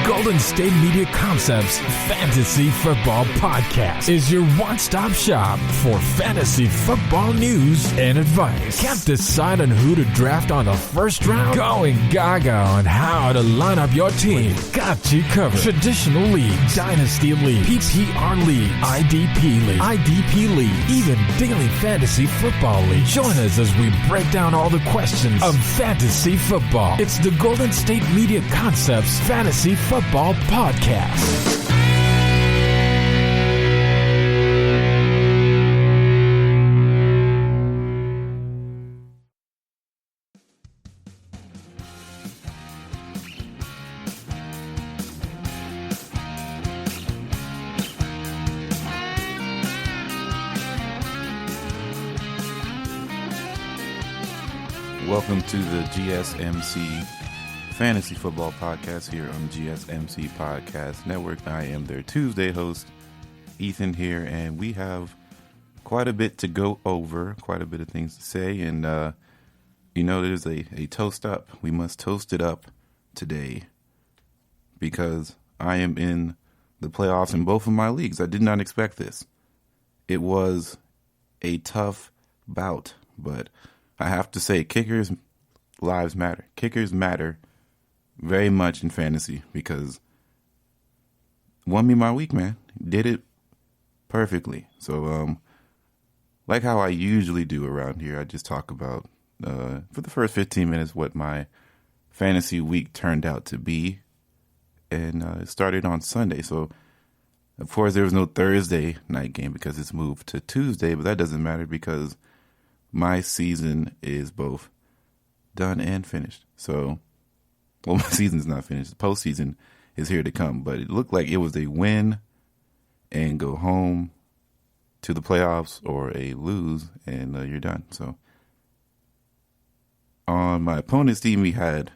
Golden State Media Concepts Fantasy Football Podcast is your one-stop shop for fantasy football news and advice. Can't decide on who to draft on the first round? Going gaga on how to line up your team. Got you covered. Traditional leagues, Dynasty League, PPR League, IDP League, even Daily Fantasy Football League. Join us as we break down all the questions of fantasy football. It's the Golden State Media Concepts Fantasy Football Podcast. Welcome to the GSMC Fantasy Football Podcast here on the GSMC Podcast Network. I am their Tuesday host, Ethan here, and we have quite a bit to go over, quite a bit of things to say, and there's a toast up. We must toast it up today because I am in the playoffs in both of my leagues. I did not expect this. It was a tough bout, but I have to say, kickers' lives matter. Kickers matter very much in fantasy because won me my week, man. Did it perfectly. So, like how I usually do around here, I just talk about, for the first 15 minutes, what my fantasy week turned out to be. And it started on Sunday. So, of course, there was no Thursday night game because it's moved to Tuesday, but that doesn't matter because my season is both done and finished. So, well, my season's not finished. The postseason is here to come. But it looked like it was a win and go home to the playoffs or a lose and you're done. So, on my opponent's team, we had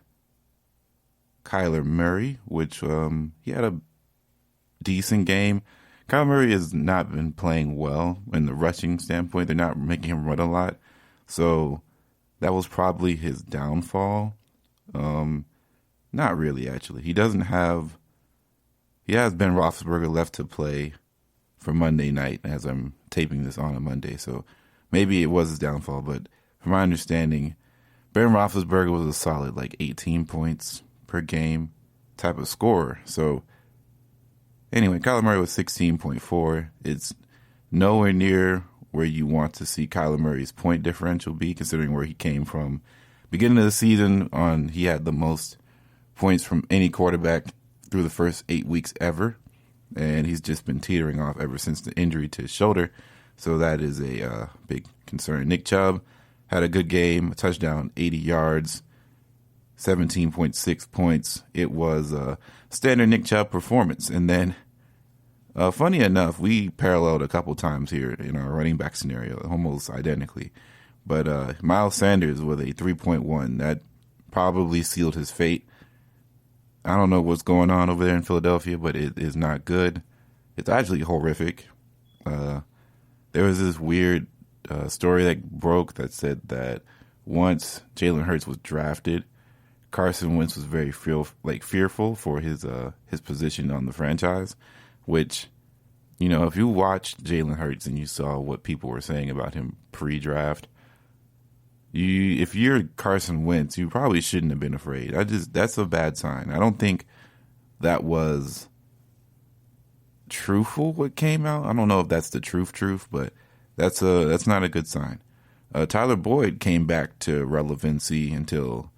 Kyler Murray, which he had a decent game. Kyler Murray has not been playing well in the rushing standpoint. They're not making him run a lot. So that was probably his downfall. Not really, actually. He has Ben Roethlisberger left to play for Monday night as I'm taping this on a Monday. So maybe it was his downfall. But from my understanding, Ben Roethlisberger was a solid 18 points per game type of scorer. So anyway, Kyler Murray was 16.4. It's nowhere near where you want to see Kyler Murray's point differential be, considering where he came from. Beginning of the season, he had the most points from any quarterback through the first 8 weeks ever, and he's just been teetering off ever since the injury to his shoulder. So that is a big concern. Nick Chubb had a good game, a touchdown, 80 yards, 17.6 points. It was a standard Nick Chubb performance. And then, funny enough, we paralleled a couple times here in our running back scenario, almost identically. But Miles Sanders with a 3.1, that probably sealed his fate. I don't know what's going on over there in Philadelphia, but it is not good. It's actually horrific. There was this weird story that broke that said that once Jalen Hurts was drafted, Carson Wentz was very fearful for his position on the franchise, which, if you watched Jalen Hurts and you saw what people were saying about him pre-draft, if you're Carson Wentz, you probably shouldn't have been afraid. That's a bad sign. I don't think that was truthful what came out. I don't know if that's the truth, but that's not a good sign. Tyler Boyd came back to relevancy until,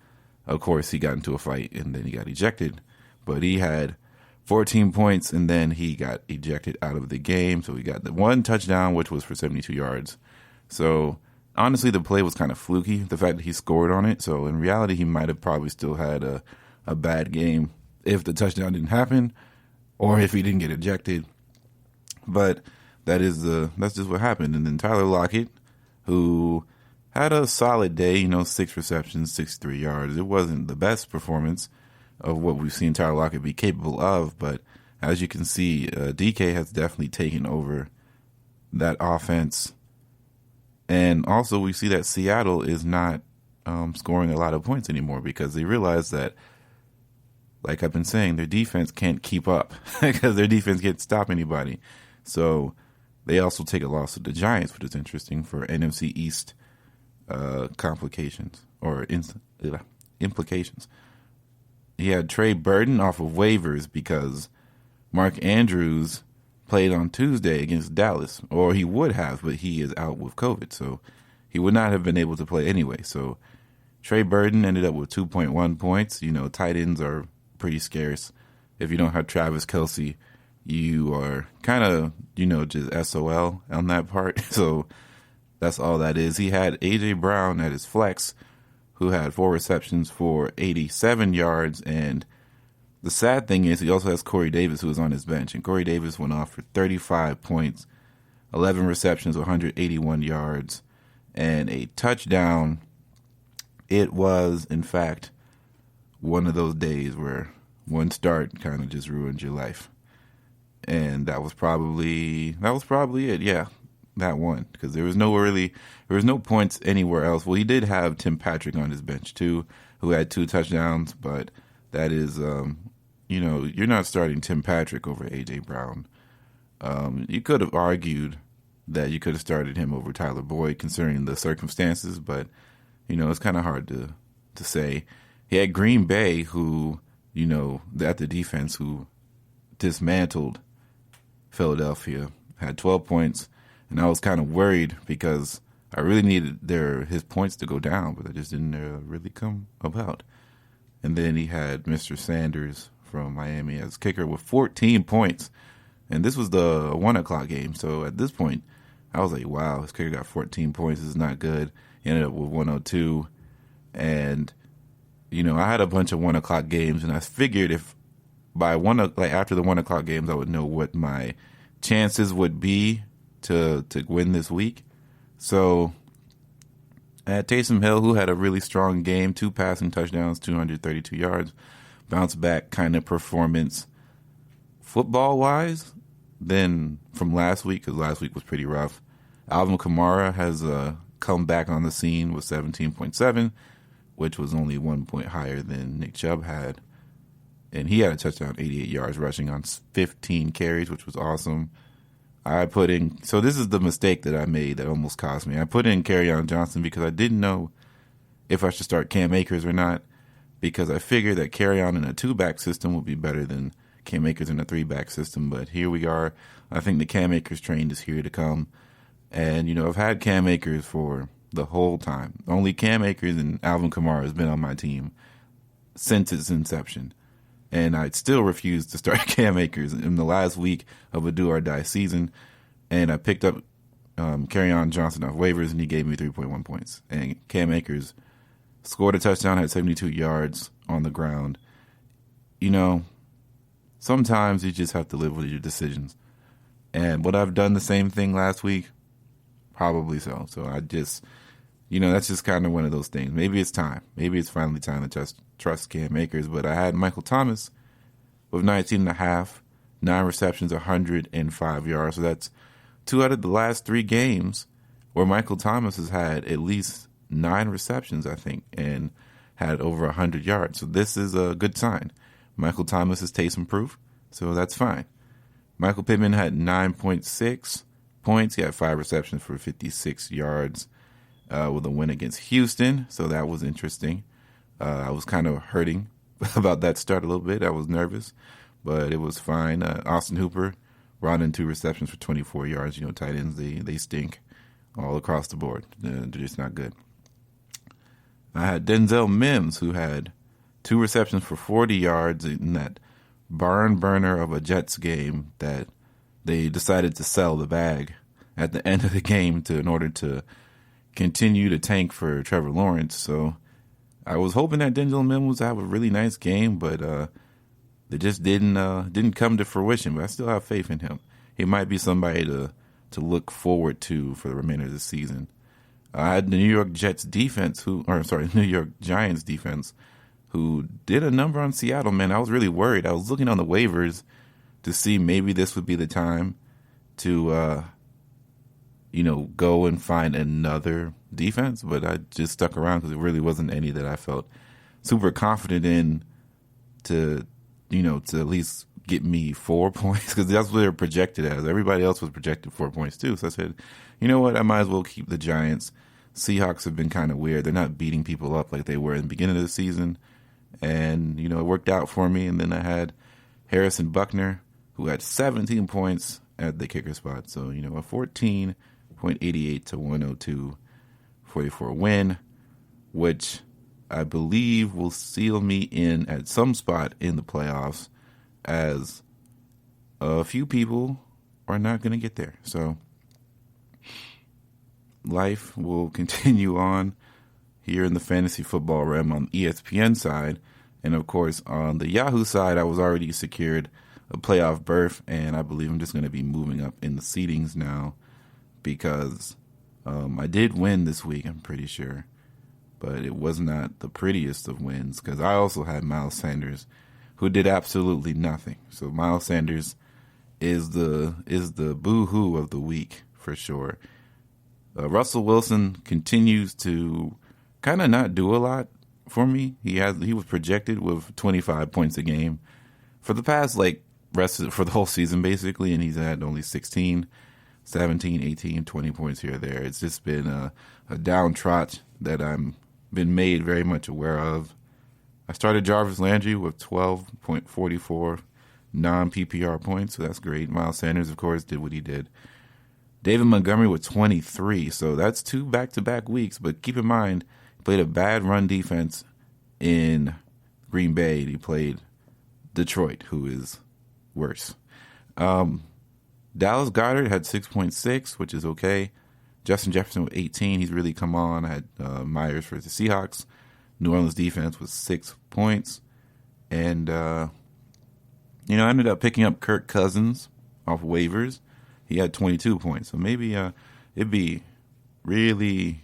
of course, he got into a fight and then he got ejected. But he had 14 points and then he got ejected out of the game. So he got the one touchdown, which was for 72 yards. So honestly, the play was kind of fluky, the fact that he scored on it. So in reality, he might have probably still had a bad game if the touchdown didn't happen or if he didn't get ejected. But that's just what happened. And then Tyler Lockett, who had a solid day, 6 receptions, 63 yards. It wasn't the best performance of what we've seen Tyler Lockett be capable of, but as you can see, DK has definitely taken over that offense. And also we see that Seattle is not scoring a lot of points anymore because they realize that like I've been saying, their defense can't keep up because their defense can't stop anybody. So they also take a loss to the Giants, which is interesting for NFC East complications or implications. He had Trey Burton off of waivers because Mark Andrews played on Tuesday against Dallas, or he would have, but he is out with COVID, so he would not have been able to play anyway. So Trey Burton ended up with 2.1 points. You know, tight ends are pretty scarce. If you don't have Travis Kelce, you are kind of, you know, just SOL on that part. So that's all that is. He had A.J. Brown at his flex, who had 4 receptions for 87 yards. And the sad thing is he also has Corey Davis, who was on his bench. And Corey Davis went off for 35 points, 11 receptions, 181 yards, and a touchdown. It was, in fact, one of those days where one start kind of just ruined your life. And that was probably it. Yeah, that one, because there was no points anywhere else. Well, he did have Tim Patrick on his bench too, who had 2 touchdowns, but that is, you know, you're not starting Tim Patrick over A.J. Brown. You could have argued that you could have started him over Tyler Boyd considering the circumstances, but, you know, it's kind of hard to say. He had Green Bay, who, you know, at the defense, who dismantled Philadelphia, had 12 points, and I was kind of worried because I really needed his points to go down, but that just didn't really come about. And then he had Mr. Sanders from Miami as kicker with 14 points, and this was the 1 o'clock game, so at this point, I was like, wow, this kicker got 14 points, this is not good. He ended up with 102, and, you know, I had a bunch of 1 o'clock games, and I figured if by after the 1 o'clock games, I would know what my chances would be to win this week. So I had Taysom Hill, who had a really strong game, 2 passing touchdowns, 232 yards, bounce back kind of performance football-wise than from last week, because last week was pretty rough. Alvin Kamara has come back on the scene with 17.7, which was only 1 point higher than Nick Chubb had. And he had a touchdown, 88 yards rushing on 15 carries, which was awesome. So this is the mistake that I made that almost cost me. I put in Kerryon Johnson because I didn't know if I should start Cam Akers or not, because I figured that Kerryon in a 2-back system would be better than Cam Akers in a 3-back system. But here we are. I think the Cam Akers train is here to come. And, you know, I've had Cam Akers for the whole time. Only Cam Akers and Alvin Kamara has been on my team since its inception. And I still refuse to start Cam Akers in the last week of a do-or-die season. And I picked up Kerryon Johnson off waivers, and he gave me 3.1 points. And Cam Akers scored a touchdown, had 72 yards on the ground. You know, sometimes you just have to live with your decisions. And would I have done the same thing last week? Probably so. So I just, you know, that's just kind of one of those things. Maybe it's time. Maybe it's finally time to just trust Cam Akers. But I had Michael Thomas with 19.5, 9 receptions, 105 yards. So that's 2 out of the last 3 games where Michael Thomas has had at least 9 receptions, I think, and had over 100 yards. So this is a good sign. Michael Thomas is Taysom-proof, so that's fine. Michael Pittman had 9.6 points. He had 5 receptions for 56 yards with a win against Houston, so that was interesting. I was kind of hurting about that start a little bit. I was nervous, but it was fine. Austin Hooper brought in 2 receptions for 24 yards. You know, tight ends, they stink all across the board. They're just not good. I had Denzel Mims, who had 2 receptions for 40 yards in that barn burner of a Jets game that they decided to sell the bag at the end of the game in order to continue to tank for Trevor Lawrence. So I was hoping that Denzel Mims would have a really nice game, but it just didn't come to fruition. But I still have faith in him. He might be somebody to look forward to for the remainder of the season. I had the New York New York Giants defense, who did a number on Seattle. Man, I was really worried. I was looking on the waivers to see maybe this would be the time to, go and find another defense. But I just stuck around because it really wasn't any that I felt super confident in to to at least get me 4 points, because that's what they're projected as. Everybody else was projected 4 points too. So I said, you know what, I might as well keep the Giants. Seahawks have been kind of weird. They're not beating people up like they were in the beginning of the season. And, it worked out for me. And then I had Harrison Buckner, who had 17 points at the kicker spot. So, a 14.88 to 102.44 win, which I believe will seal me in at some spot in the playoffs, as a few people are not going to get there. So life will continue on here in the fantasy football realm on the ESPN side. And, of course, on the Yahoo side, I was already secured a playoff berth, and I believe I'm just going to be moving up in the seedings now, because I did win this week, I'm pretty sure. But it was not the prettiest of wins, because I also had Miles Sanders, who did absolutely nothing. So Miles Sanders is the boo-hoo of the week for sure. Russell Wilson continues to kind of not do a lot for me. He was projected with 25 points a game for the past for the whole season basically, and he's had only 16, 17, 18, 20 points here or there. It's just been a downtrot that I'm been made very much aware of. I started Jarvis Landry with 12.44 non-PPR points, so that's great. Miles Sanders, of course, did what he did. David Montgomery with 23, so that's 2 back-to-back weeks. But keep in mind, he played a bad run defense in Green Bay. He played Detroit, who is worse. Dallas Goddard had 6.6, which is okay. Justin Jefferson with 18. He's really come on. I had Myers for the Seahawks. New Orleans defense was 6 points. And, I ended up picking up Kirk Cousins off waivers. He had 22 points. So maybe it'd be really,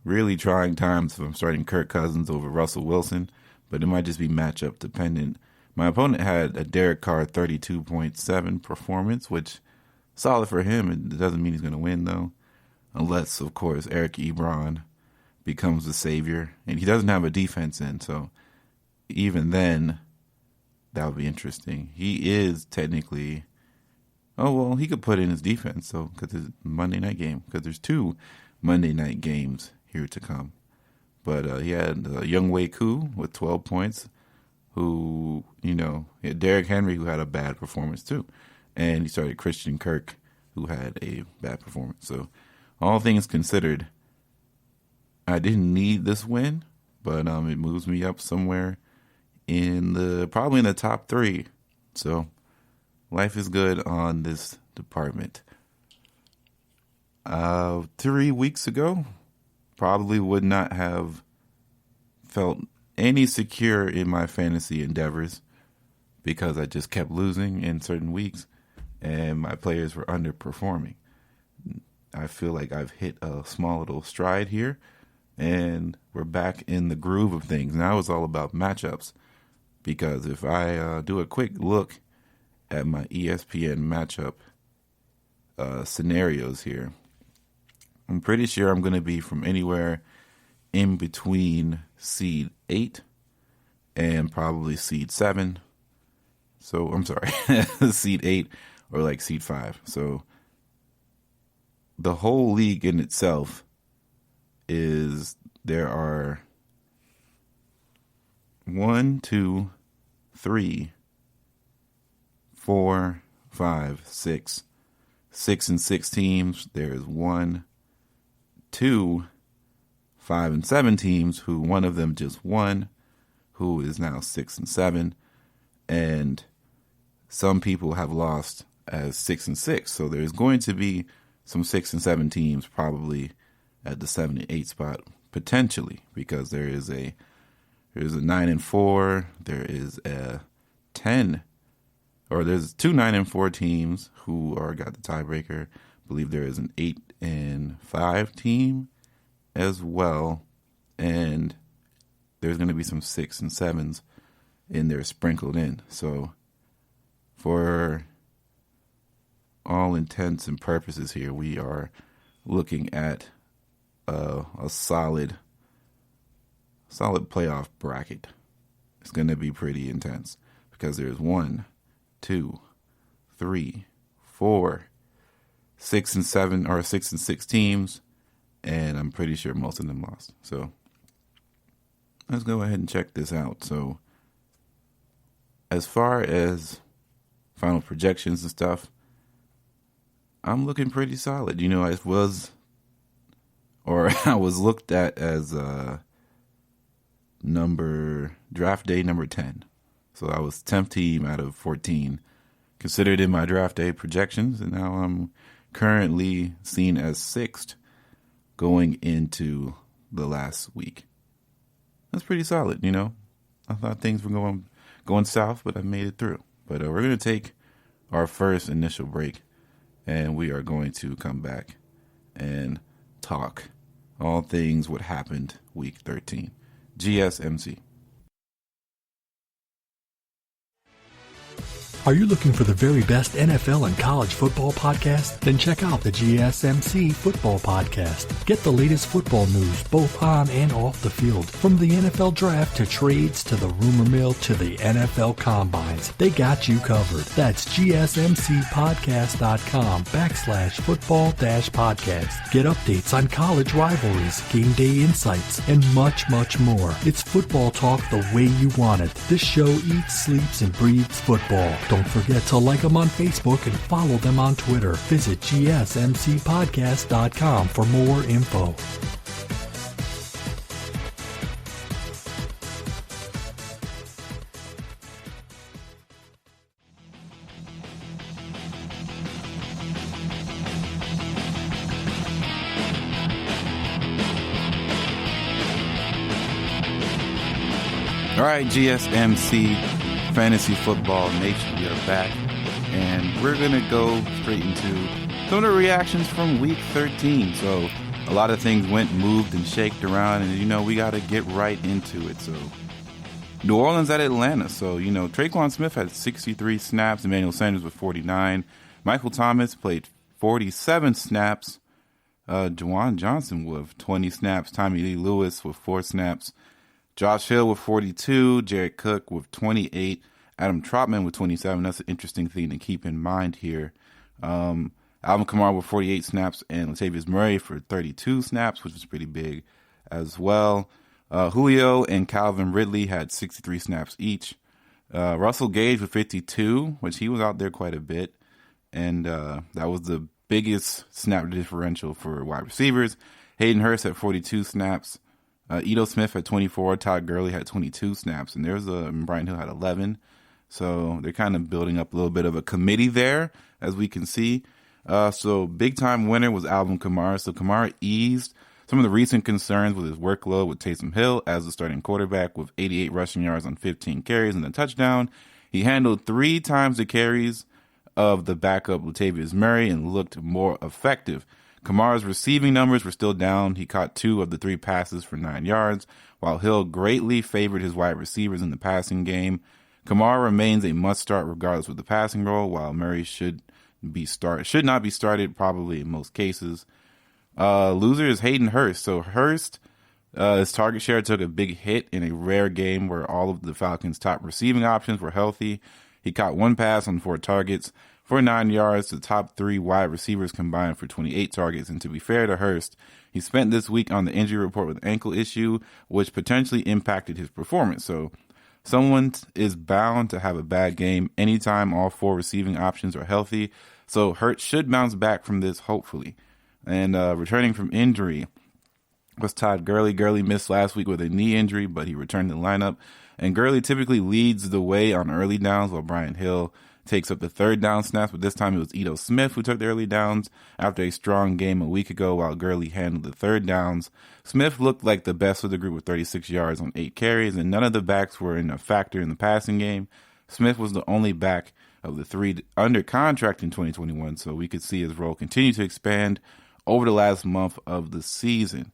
really trying times if I'm starting Kirk Cousins over Russell Wilson. But it might just be matchup dependent. My opponent had a Derek Carr 32.7 performance, which solid for him. It doesn't mean he's going to win, though. Unless, of course, Eric Ebron becomes the savior. And he doesn't have a defense in, so even then, that would be interesting. He is technically... he could put in his defense, so because it's Monday night game. Because there's 2 Monday night games here to come. But he had Young Wei Koo with 12 points, who, he had Derrick Henry, who had a bad performance too. And he started Christian Kirk, who had a bad performance. So all things considered, I didn't need this win, but it moves me up somewhere probably in the top 3. So life is good on this department. 3 weeks ago, probably would not have felt any secure in my fantasy endeavors, because I just kept losing in certain weeks and my players were underperforming. I feel like I've hit a small little stride here and we're back in the groove of things. Now it's all about matchups, because if I do a quick look at my ESPN matchup scenarios here, I'm pretty sure I'm going to be from anywhere in between seed 8 and probably seed 7. So, I'm sorry, seed 8 or seed 5. So, the whole league in itself there are 1, 2, 3, 4, 5, 6 and 6 teams. There's 1, 2, 5 and 7 teams, who one of them just won, who is now 6 and 7, and some people have lost as 6 and 6. So there's going to be some 6 and 7 teams probably at the 7 and 8 spot potentially, because there's a 9 and 4, there is a 10, or there's 2 9 and 4 teams who got the tiebreaker. I believe there is an 8 and 5 team as well, and there's going to be some 6 and 7s in there sprinkled in. So for all intents and purposes here, we are looking at a solid playoff bracket. It's going to be pretty intense, because there's 1, 2, 3, 4, 6 and 7 or 6 and 6 teams, and I'm pretty sure most of them lost. So let's go ahead and check this out. So as far as final projections and stuff, I'm looking pretty solid. I was looked at as draft day number 10. So I was 10th team out of 14 considered in my draft day projections, and now I'm currently seen as 6th going into the last week. That's pretty solid, I thought things were going south, but I made it through. But we're going to take our first initial break, and we are going to come back and talk all things what happened week 13. GSMC. Are you looking for the very best NFL and college football podcast? Then check out the GSMC Football Podcast. Get the latest football news both on and off the field. From the NFL Draft to trades to the rumor mill to the NFL Combines, they got you covered. That's GSMCpodcast.com/football-podcast. Get updates on college rivalries, game day insights, and much, much more. It's football talk the way you want it. This show eats, sleeps, and breathes football. Don't forget to like them on Facebook and follow them on Twitter. Visit GSMCpodcast.com for more info. All right, GSMC Fantasy Football Nation, we are back, and we're going to go straight into some of the reactions from Week 13. So a lot of things moved and shaked around, and, we got to get right into it. So New Orleans at Atlanta. So, Traquan Smith had 63 snaps, Emmanuel Sanders with 49. Michael Thomas played 47 snaps. Juwan Johnson with 20 snaps. Tommy Lee Lewis with 4 snaps. Josh Hill with 42, Jared Cook with 28, Adam Trotman with 27. That's an interesting thing to keep in mind here. Alvin Kamara with 48 snaps, and Latavius Murray for 32 snaps, which was pretty big as well. Julio and Calvin Ridley had 63 snaps each. Russell Gage with 52, which he was out there quite a bit, and that was the biggest snap differential for wide receivers. Hayden Hurst had 42 snaps. Ito Smith had 24, Todd Gurley had 22 snaps, and Brian Hill had 11. So they're kind of building up a little bit of a committee there, as we can see. So big-time winner was Alvin Kamara. So Kamara eased some of the recent concerns with his workload with Taysom Hill as the starting quarterback with 88 rushing yards on 15 carries and a touchdown. He handled 3 times the carries of the backup Latavius Murray and looked more effective. Kamara's receiving numbers were still down. He caught 2 of the 3 passes for 9 yards, while Hill greatly favored his wide receivers in the passing game. Kamara remains a must-start regardless of the passing role, while Murray should not be started probably in most cases. Loser is Hayden Hurst. So Hurst, his target share took a big hit in a rare game where all of the Falcons' top receiving options were healthy. He caught 1 pass on 4 targets for 9 yards. The top 3 wide receivers combined for 28 targets. And to be fair to Hurst, he spent this week on the injury report with an ankle issue, which potentially impacted his performance. So someone is bound to have a bad game anytime all 4 receiving options are healthy. So Hurst should bounce back from this, hopefully. And returning from injury was Todd Gurley. Gurley missed last week with a knee injury, but he returned to the lineup. And Gurley typically leads the way on early downs, while Brian Hill takes up the 3rd down snaps, but this time it was Ito Smith who took the early downs after a strong game a week ago, while Gurley handled the 3rd downs. Smith looked like the best of the group with 36 yards on 8 carries, and none of the backs were a factor in the passing game. Smith was the only back of the 3 under contract in 2021, so we could see his role continue to expand over the last month of the season.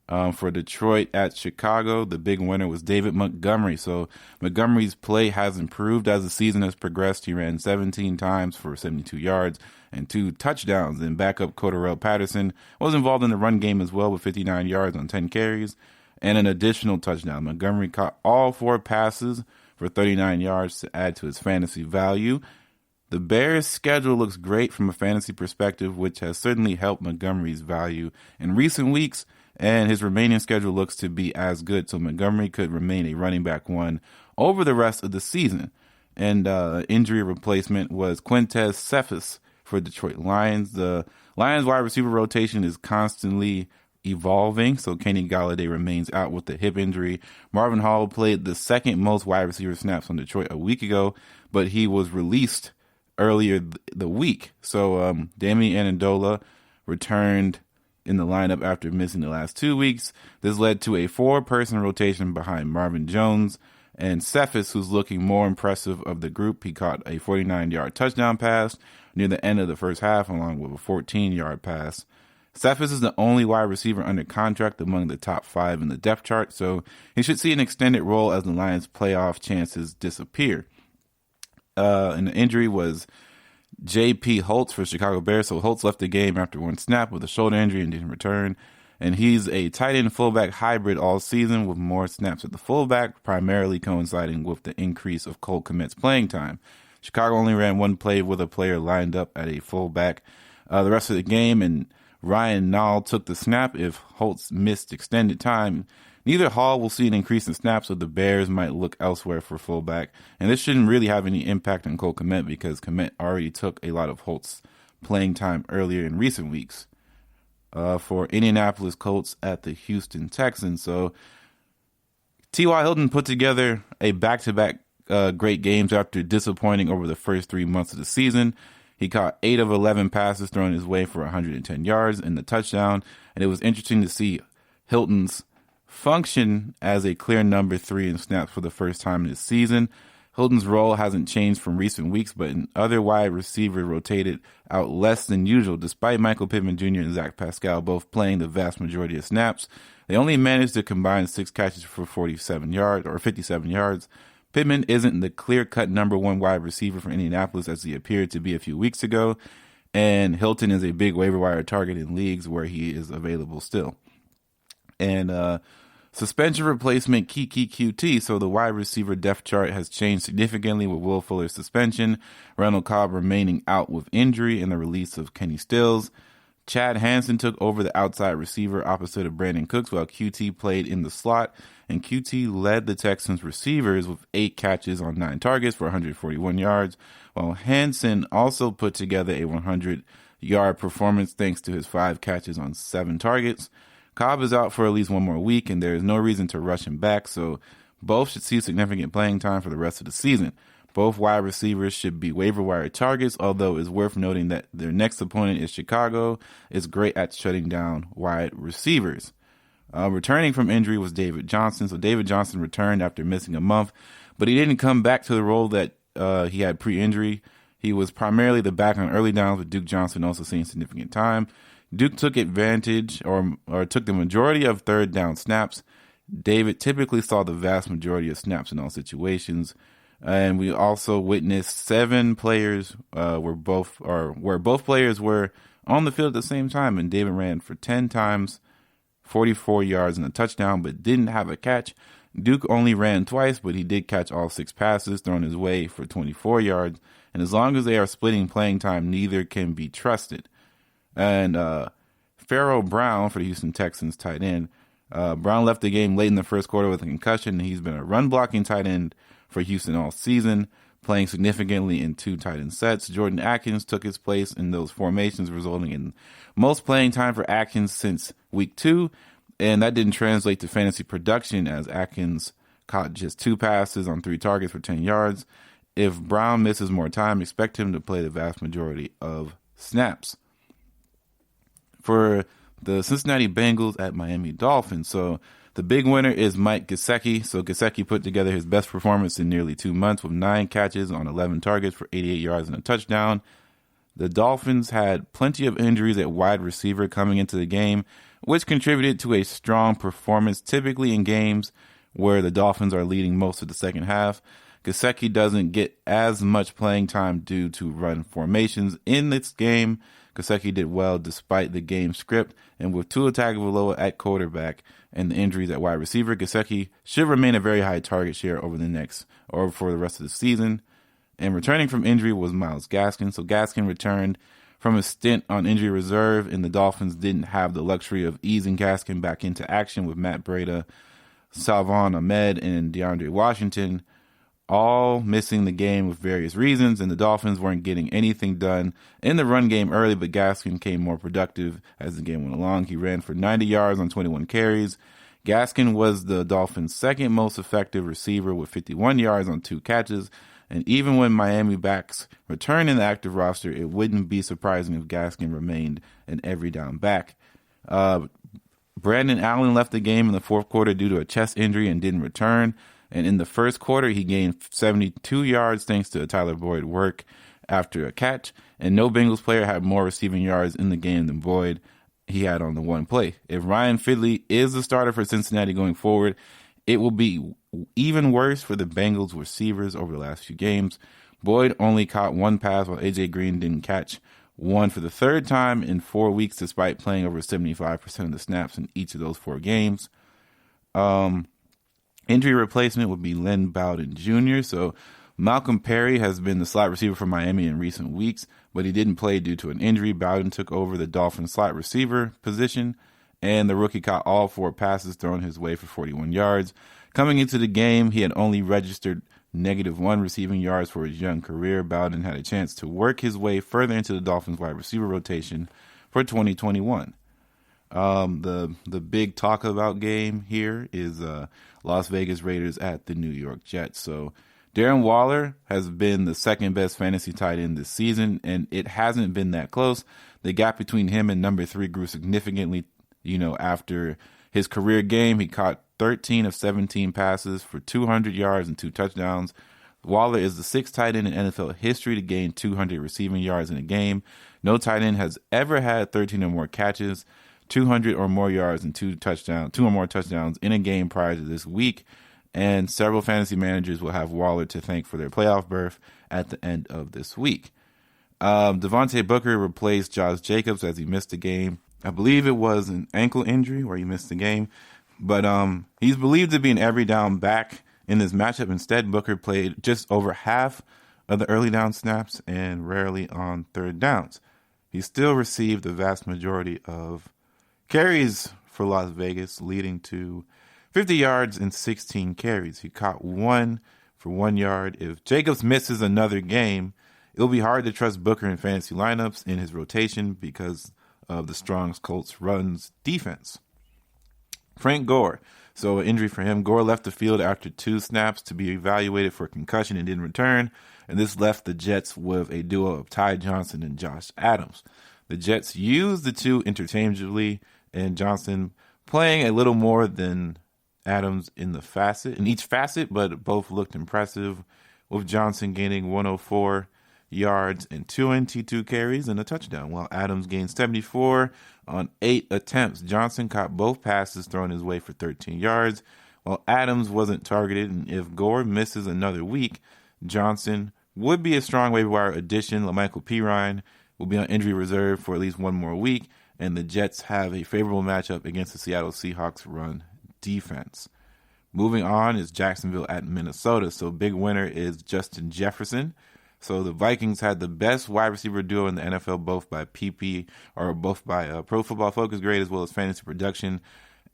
For Detroit at Chicago, the big winner was David Montgomery. So Montgomery's play has improved as the season has progressed. He ran 17 times for 72 yards and 2 touchdowns. And backup Cordarrelle Patterson was involved in the run game as well with 59 yards on 10 carries and an additional touchdown. Montgomery caught all 4 passes for 39 yards to add to his fantasy value. The Bears' schedule looks great from a fantasy perspective, which has certainly helped Montgomery's value in recent weeks, and his remaining schedule looks to be as good, so Montgomery could remain a running back one over the rest of the season. And injury replacement was Quintez Cephas for Detroit Lions. The Lions wide receiver rotation is constantly evolving, so Kenny Golladay remains out with a hip injury. Marvin Hall played the second most wide receiver snaps on Detroit a week ago, but he was released earlier the week. So Damian Amendola returned in the lineup after missing the last 2 weeks. This led to a 4-person rotation behind Marvin Jones and Cephas, who's looking more impressive of the group. He caught a 49-yard touchdown pass near the end of the first half, along with a 14-yard pass. Cephas is the only wide receiver under contract among the top 5 in the depth chart, so he should see an extended role as the Lions' playoff chances disappear. And the injury was J.P. Holtz for Chicago Bears. So Holtz left the game after one snap with a shoulder injury and didn't return. And he's a tight end fullback hybrid all season with more snaps at the fullback, primarily coinciding with the increase of Colt Mccoy's playing time. Chicago only ran one play with a player lined up at a fullback the rest of the game, and Ryan Nall took the snap if Holtz missed extended time. Neither Hall will see an increase in snaps, so the Bears might look elsewhere for fullback. And this shouldn't really have any impact on Colt Mccoy because Mccoy already took a lot of Holt's playing time earlier in recent weeks for Indianapolis Colts at the Houston Texans. So T.Y. Hilton put together a back-to-back great games after disappointing over the first 3 months of the season. He caught 8 of 11 passes thrown his way for 110 yards and the touchdown. And it was interesting to see Hilton's function as a clear number 3 in snaps for the first time this season. Hilton's role hasn't changed from recent weeks, but an other wide receiver rotated out less than usual, despite Michael Pittman Jr. and Zach Pascal both playing the vast majority of snaps. They only managed to combine 6 catches for 57 yards. Pittman isn't the clear-cut number 1 wide receiver for Indianapolis as he appeared to be a few weeks ago, and Hilton is a big waiver wire target in leagues where he is available still. And suspension replacement Kiki QT, so the wide receiver depth chart has changed significantly with Will Fuller's suspension, Randall Cobb remaining out with injury, and the release of Kenny Stills. Chad Hansen took over the outside receiver opposite of Brandon Cooks while QT played in the slot, and QT led the Texans receivers with 8 catches on 9 targets for 141 yards, while Hansen also put together a 100-yard performance thanks to his 5 catches on 7 targets. Cobb is out for at least 1 more week, and there is no reason to rush him back, so both should see significant playing time for the rest of the season. Both wide receivers should be waiver wire targets, although it's worth noting that their next opponent is Chicago, is great at shutting down wide receivers. Returning from injury was David Johnson. So David Johnson returned after missing a month, but he didn't come back to the role that he had pre-injury. He was primarily the back on early downs, with Duke Johnson also seeing significant time. Duke took advantage or took the majority of third down snaps. David typically saw the vast majority of snaps in all situations. And we also witnessed 7 players where both players were on the field at the same time. And David ran for 10 times, 44 yards and a touchdown, but didn't have a catch. Duke only ran twice, but he did catch all 6 passes thrown his way for 24 yards. And as long as they are splitting playing time, neither can be trusted. And Pharaoh Brown for the Houston Texans tight end. Brown left the game late in the first quarter with a concussion. He's been a run-blocking tight end for Houston all season, playing significantly in 2 tight end sets. Jordan Atkins took his place in those formations, resulting in most playing time for Atkins since week 2. And that didn't translate to fantasy production as Atkins caught just 2 passes on 3 targets for 10 yards. If Brown misses more time, expect him to play the vast majority of snaps. For the Cincinnati Bengals at Miami Dolphins. So the big winner is Mike Gaseki. So Gaseki put together his best performance in nearly 2 months with 9 catches on 11 targets for 88 yards and a touchdown. The Dolphins had plenty of injuries at wide receiver coming into the game, which contributed to a strong performance, typically in games where the Dolphins are leading most of the second half. Gaseki doesn't get as much playing time due to run formations. In this game, Gaseki did well despite the game script, and with Tua Tagovailoa at quarterback and the injuries at wide receiver, Gaseki should remain a very high target share for the rest of the season. And returning from injury was Myles Gaskin. So Gaskin returned from a stint on injury reserve, and the Dolphins didn't have the luxury of easing Gaskin back into action with Matt Breida, Salvon Ahmed, and DeAndre Washington all missing the game with various reasons, and the Dolphins weren't getting anything done in the run game early, but Gaskin came more productive as the game went along. He ran for 90 yards on 21 carries. Gaskin was the Dolphins' second most effective receiver with 51 yards on 2 catches, and even when Miami backs return in the active roster, it wouldn't be surprising if Gaskin remained an every down back. Brandon Allen left the game in the fourth quarter due to a chest injury and didn't return. And in the first quarter, he gained 72 yards thanks to Tyler Boyd work after a catch. And no Bengals player had more receiving yards in the game than Boyd. He had on the one play. If Ryan Finley is the starter for Cincinnati going forward, it will be even worse for the Bengals receivers over the last few games. Boyd only caught 1 pass while A.J. Green didn't catch one for the third time in 4 weeks despite playing over 75% of the snaps in each of those 4 games. Injury replacement would be Lynn Bowden Jr. So Malcolm Perry has been the slot receiver for Miami in recent weeks, but he didn't play due to an injury. Bowden took over the Dolphins slot receiver position, and the rookie caught all 4 passes thrown his way for 41 yards. Coming into the game, he had only registered -1 receiving yards for his young career. Bowden had a chance to work his way further into the Dolphins wide receiver rotation for 2021. The big talk about game here is Las Vegas Raiders at the New York Jets. So Darren Waller has been the second best fantasy tight end this season, and it hasn't been that close. The gap between him and number 3 grew significantly, after his career game. He caught 13 of 17 passes for 200 yards and 2 touchdowns. Waller is the 6th tight end in NFL history to gain 200 receiving yards in a game. No tight end has ever had 13 or more catches, 200 or more yards, and 2 or more touchdowns in a game prior to this week. And several fantasy managers will have Waller to thank for their playoff berth at the end of this week. Devontae Booker replaced Josh Jacobs as he missed the game. I believe it was an ankle injury where he missed the game. But he's believed to be an every down back in this matchup. Instead, Booker played just over half of the early down snaps and rarely on third downs. He still received the vast majority of carries for Las Vegas, leading to 50 yards and 16 carries. He caught 1 for 1 yard. If Jacobs misses another game, it'll be hard to trust Booker in fantasy lineups in his rotation because of the strong Colts runs defense. Frank Gore. So an injury for him. Gore left the field after 2 snaps to be evaluated for concussion and didn't return. And this left the Jets with a duo of Ty Johnson and Josh Adams. The Jets used the 2 interchangeably, and Johnson playing a little more than Adams in each facet, but both looked impressive, with Johnson gaining 104 yards and 2 NT2 carries and a touchdown, while Adams gained 74 on 8 attempts. Johnson caught both passes thrown his way for 13 yards, while Adams wasn't targeted, and if Gore misses another week, Johnson would be a strong waiver wire addition. LaMichael Pirine will be on injury reserve for at least 1 more week, and the Jets have a favorable matchup against the Seattle Seahawks run defense. Moving on is Jacksonville at Minnesota. So big winner is Justin Jefferson. So the Vikings had the best wide receiver duo in the NFL, both by Pro Football Focus grade as well as fantasy production.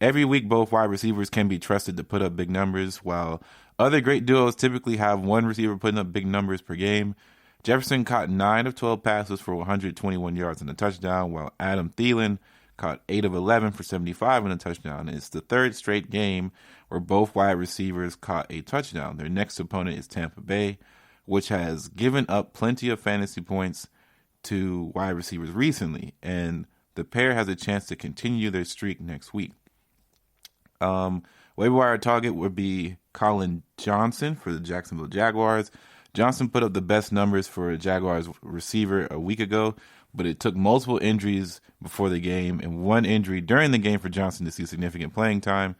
Every week, both wide receivers can be trusted to put up big numbers, while other great duos typically have one receiver putting up big numbers per game. Jefferson caught 9 of 12 passes for 121 yards and a touchdown, while Adam Thielen caught 8 of 11 for 75 and a touchdown. It's the 3rd straight game where both wide receivers caught a touchdown. Their next opponent is Tampa Bay, which has given up plenty of fantasy points to wide receivers recently, and the pair has a chance to continue their streak next week. Waiver wire target would be Colin Johnson for the Jacksonville Jaguars. Johnson put up the best numbers for a Jaguars receiver a week ago, but it took multiple injuries before the game and 1 injury during the game for Johnson to see significant playing time.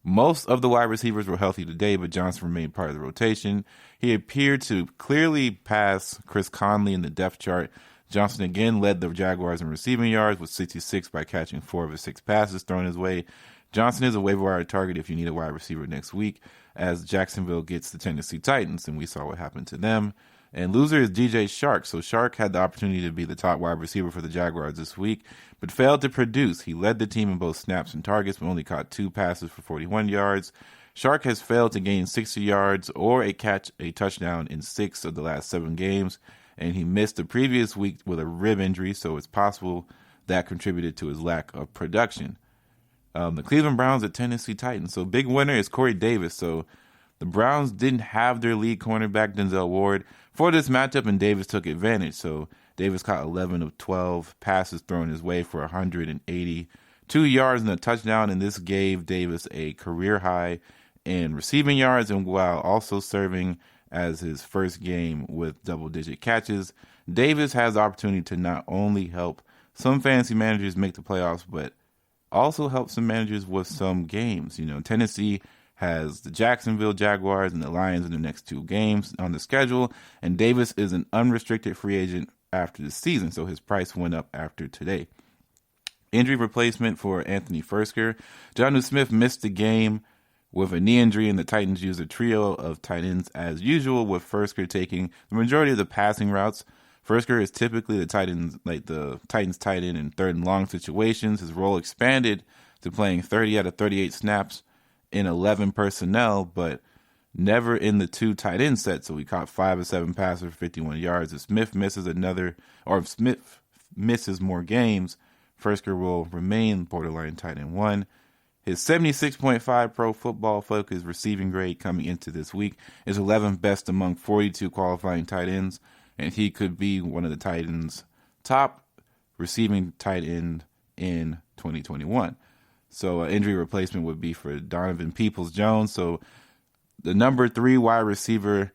Most of the wide receivers were healthy today, but Johnson remained part of the rotation. He appeared to clearly pass Chris Conley in the depth chart Johnson again led the Jaguars in receiving yards with 66 by catching 4 of his 6 passes thrown his way. Johnson is a waiver wire target if you need a wide receiver next week, as Jacksonville gets the Tennessee Titans, and we saw what happened to them. And loser is DJ Shark. So Shark had the opportunity to be the top wide receiver for the Jaguars this week, but failed to produce. He led the team in both snaps and targets, but only caught 2 passes for 41 yards. Shark has failed to gain 60 yards or a touchdown in 6 of the last 7 games, and he missed the previous week with a rib injury, so it's possible that contributed to his lack of production. The Cleveland Browns at Tennessee Titans. So big winner is Corey Davis. So the Browns didn't have their lead cornerback, Denzel Ward, for this matchup, and Davis took advantage. So Davis caught 11 of 12 passes thrown his way for 182 yards and a touchdown, and this gave Davis a career high in receiving yards, and while also serving as his first game with double-digit catches. Davis has the opportunity to not only help some fantasy managers make the playoffs, but also help some managers with some games. Tennessee has the Jacksonville Jaguars and the Lions in the next 2 games on the schedule, and Davis is an unrestricted free agent after the season, so his price went up after today. Injury replacement for Anthony Firkser. Jonnu Smith missed the game with a knee injury, and the Titans used a trio of tight ends as usual, with Firkser taking the majority of the passing routes. Firkser is typically the Titans tight end in 3rd and long situations. His role expanded to playing 30 out of 38 snaps in 11 personnel, but never in the 2 tight end set. So he caught 5 of 7 passes for 51 yards. If Smith misses more games, Firkser will remain borderline tight end 1. His 76.5 Pro Football Focus receiving grade coming into this week is 11th best among 42 qualifying tight ends, and he could be one of the Titans' top receiving tight end in 2021. So injury replacement would be for Donovan Peoples-Jones. So the number 3 wide receiver,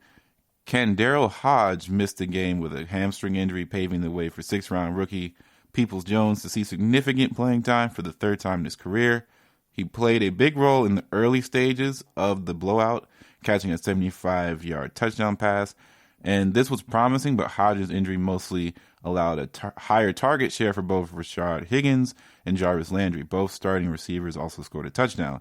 Daryl Hodge, missed the game with a hamstring injury, paving the way for 6th-round rookie Peoples-Jones to see significant playing time for the 3rd time in his career. He played a big role in the early stages of the blowout, catching a 75-yard touchdown pass. And this was promising, but Hodges' injury mostly allowed a higher target share for both Rashard Higgins and Jarvis Landry. Both starting receivers also scored a touchdown.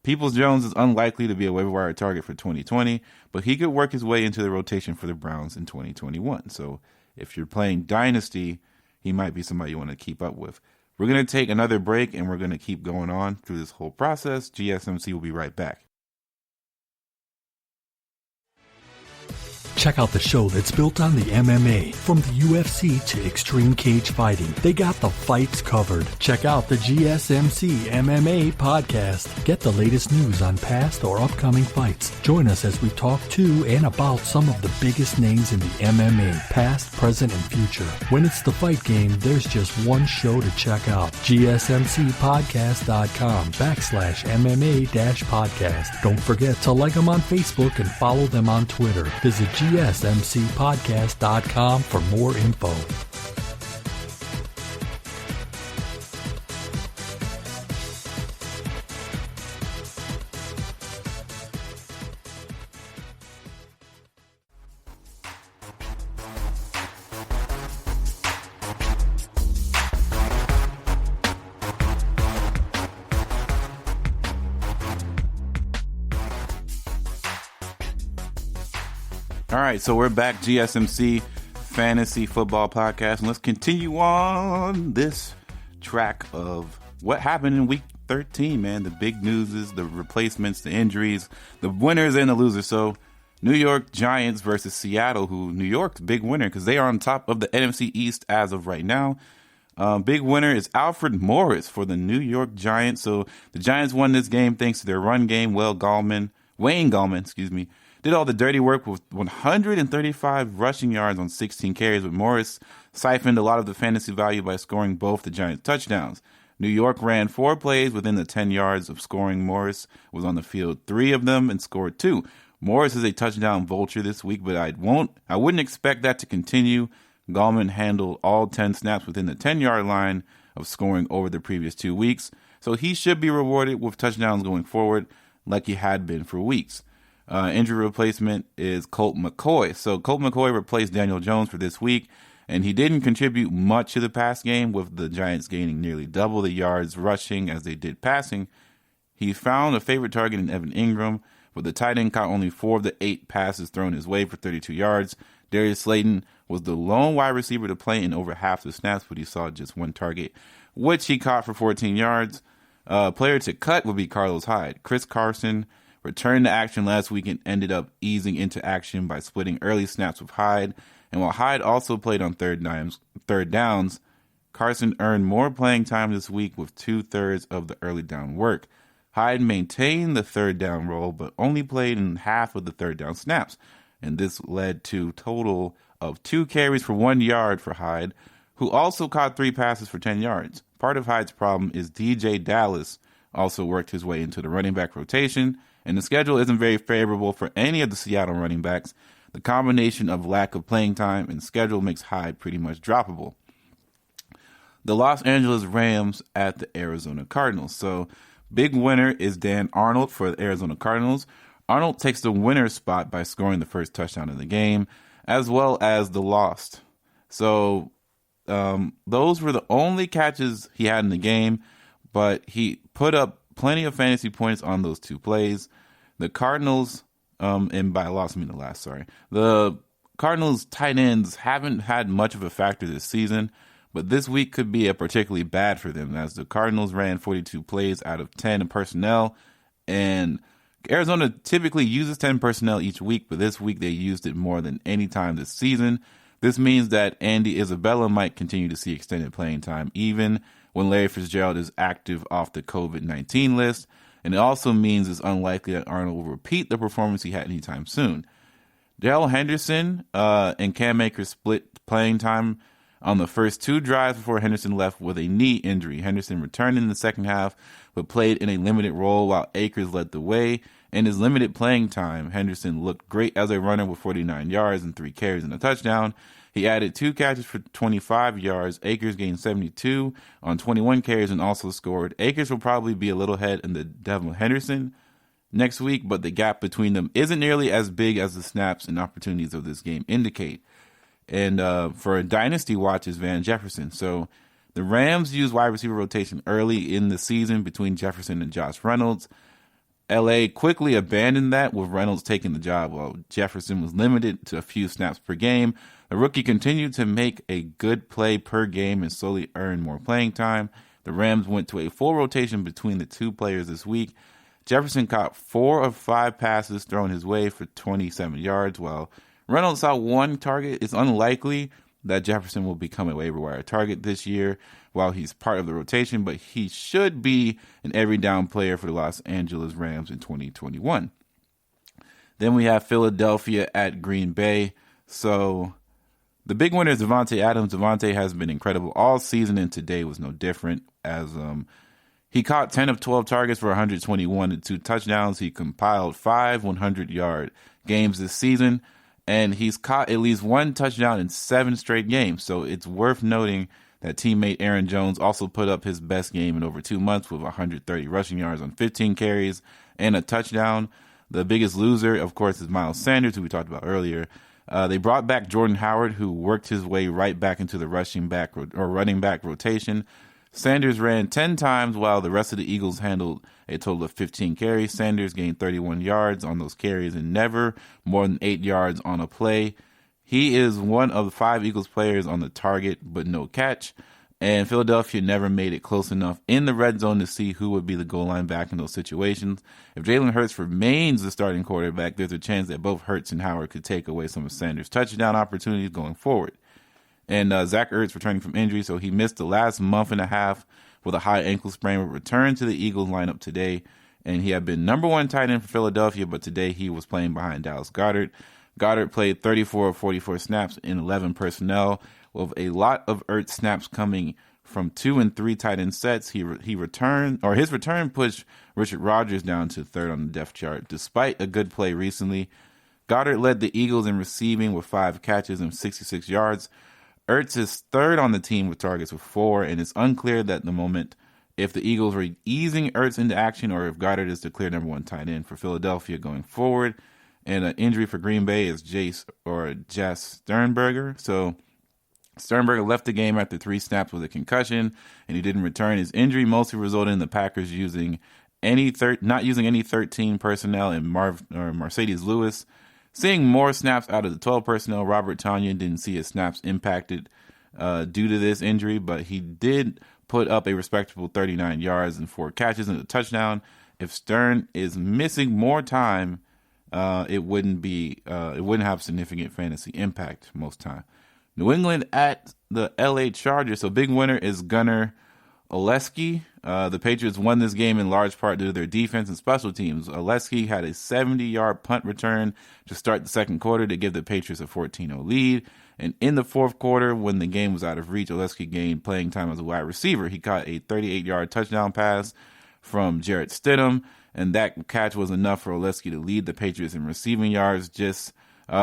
Peoples-Jones is unlikely to be a waiver wire target for 2020, but he could work his way into the rotation for the Browns in 2021. So if you're playing Dynasty, he might be somebody you want to keep up with. We're going to take another break, and we're going to keep going on through this whole process. GSMC will be right back. Check out the show that's built on the MMA. From the UFC to extreme cage fighting, they got the fights covered. Check out the GSMC MMA podcast. Get the latest news on past or upcoming fights. Join us as we talk to and about some of the biggest names in the MMA, past, present, and future. When it's the fight game, there's just one show to check out. GSMCpodcast.com/MMA-podcast. Don't forget to like them on Facebook and follow them on Twitter. Visit GSMCpodcast.com for more info. All right, so we're back, GSMC Fantasy Football Podcast, and let's continue on this track of what happened in Week 13, man. The big news is the replacements, the injuries, the winners and the losers. So New York Giants versus Seattle, who New York's big winner because they are on top of the NFC East as of right now. Big winner is Alfred Morris for the New York Giants. So the Giants won this game thanks to their run game. Wayne Gallman, did all the dirty work with 135 rushing yards on 16 carries, but Morris siphoned a lot of the fantasy value by scoring both the Giants' touchdowns. New York ran 4 plays within the 10 yards of scoring. Morris was on the field 3 of them and scored 2. Morris is a touchdown vulture this week, but I wouldn't expect that to continue. Gallman handled all 10 snaps within the 10-yard line of scoring over the previous 2 weeks, so he should be rewarded with touchdowns going forward like he had been for weeks. Injury replacement is Colt McCoy. So Colt McCoy replaced Daniel Jones for this week And he didn't contribute much to the pass game, with the Giants gaining nearly double the yards rushing as they did passing. He found a favorite target in Evan Ingram, but the tight end caught only 4 of the 8 passes thrown his way for 32 yards. Darius Slayton was the lone wide receiver to play in over half the snaps, but he saw just 1 target, which he caught for 14 yards. Player to cut would be Carlos Hyde. Chris Carson returned to action last week and ended up easing into action by splitting early snaps with Hyde. And while Hyde also played on third downs, Carson earned more playing time this week with 2/3 of the early down work. Hyde maintained the third down role, but only played in half of the third down snaps. And this led to a total of 2 carries for 1 yard for Hyde, who also caught 3 passes for 10 yards. Part of Hyde's problem is DJ Dallas also worked his way into the running back rotation, and the schedule isn't very favorable for any of the Seattle running backs. The combination of lack of playing time and schedule makes Hyde pretty much droppable. The Los Angeles Rams at the Arizona Cardinals. So, big winner is Dan Arnold for the Arizona Cardinals. Arnold takes the winner's spot by scoring the first touchdown of the game, as well as the lost. So, those were the only catches he had in the game, but he put up plenty of fantasy points on those 2 plays. The Cardinals, and by lost I mean the last, sorry. The Cardinals tight ends haven't had much of a factor this season, but this week could be particularly bad for them, as the Cardinals ran 42 plays out of 10 in personnel, and Arizona typically uses 10 personnel each week, but this week they used it more than any time this season. This means that Andy Isabella might continue to see extended playing time, even when Larry Fitzgerald is active off the COVID-19 list. And it also means it's unlikely that Arnold will repeat the performance he had anytime soon. Daryl Henderson and Cam Akers split playing time on the first 2 drives before Henderson left with a knee injury. Henderson returned in the second half, but played in a limited role while Akers led the way. In his limited playing time, Henderson looked great as a runner with 49 yards and 3 carries and a touchdown. He added 2 catches for 25 yards. Akers gained 72 on 21 carries and also scored. Akers will probably be a little ahead in the Devil Henderson next week, but the gap between them isn't nearly as big as the snaps and opportunities of this game indicate. And for a dynasty watch is Van Jefferson. So the Rams use wide receiver rotation early in the season between Jefferson and Josh Reynolds. LA quickly abandoned that, with Reynolds taking the job while Jefferson was limited to a few snaps per game. The rookie continued to make a good play per game and slowly earn more playing time. The Rams went to a full rotation between the 2 players this week. Jefferson caught 4 of 5 passes thrown his way for 27 yards, while Reynolds saw 1 target. It's unlikely that Jefferson will become a waiver wire target this year while he's part of the rotation, but he should be an every down player for the Los Angeles Rams in 2021. Then we have Philadelphia at Green Bay. So the big winner is Davante Adams. Davante has been incredible all season, and today was no different, as he caught 10 of 12 targets for 121 and 2 touchdowns. He compiled 5 100-yard games this season, and he's caught at least 1 touchdown in 7 straight games. So it's worth noting that teammate Aaron Jones also put up his best game in over 2 months with 130 rushing yards on 15 carries and a touchdown. The biggest loser, of course, is Miles Sanders, who we talked about earlier. They brought back Jordan Howard, who worked his way right back into the running back rotation. Sanders ran 10 times while the rest of the Eagles handled a total of 15 carries. Sanders gained 31 yards on those carries and never more than 8 yards on a play. He is one of the 5 Eagles players on the target, but no catch. And Philadelphia never made it close enough in the red zone to see who would be the goal line back in those situations. If Jalen Hurts remains the starting quarterback, there's a chance that both Hurts and Howard could take away some of Sanders' touchdown opportunities going forward. And Zach Ertz returning from injury, so he missed the last month and a half with a high ankle sprain, but returned to the Eagles lineup today. And he had been number 1 tight end for Philadelphia, but today he was playing behind Dallas Goddard. Goddard played 34 of 44 snaps in 11 personnel, with a lot of Ertz snaps coming from 2 and 3 tight end sets. His return pushed Richard Rodgers down to 3rd on the depth chart. Despite a good play recently, Goddard led the Eagles in receiving with 5 catches and 66 yards. Ertz is 3rd on the team with targets with 4, and it's unclear at the moment if the Eagles were easing Ertz into action or if Goddard is the clear number 1 tight end for Philadelphia going forward. And an injury for Green Bay is Jess Sternberger. So Sternberger left the game after 3 snaps with a concussion, and he didn't return. His injury mostly resulted in the Packers not using any 13 personnel in Mercedes Lewis. Seeing more snaps out of the 12 personnel, Robert Tonyan didn't see his snaps impacted due to this injury, but he did put up a respectable 39 yards and 4 catches and a touchdown. If Stern is missing more time, it wouldn't have significant fantasy impact most time. New England at the LA Chargers. So big winner is Gunnar Olszewski. The Patriots won this game in large part due to their defense and special teams. Olszewski had a 70-yard punt return to start the second quarter to give the Patriots a 14-0 lead. And in the fourth quarter, when the game was out of reach, Olszewski gained playing time as a wide receiver. He caught a 38-yard touchdown pass from Jarrett Stidham, and that catch was enough for Olszewski to lead the Patriots in receiving yards just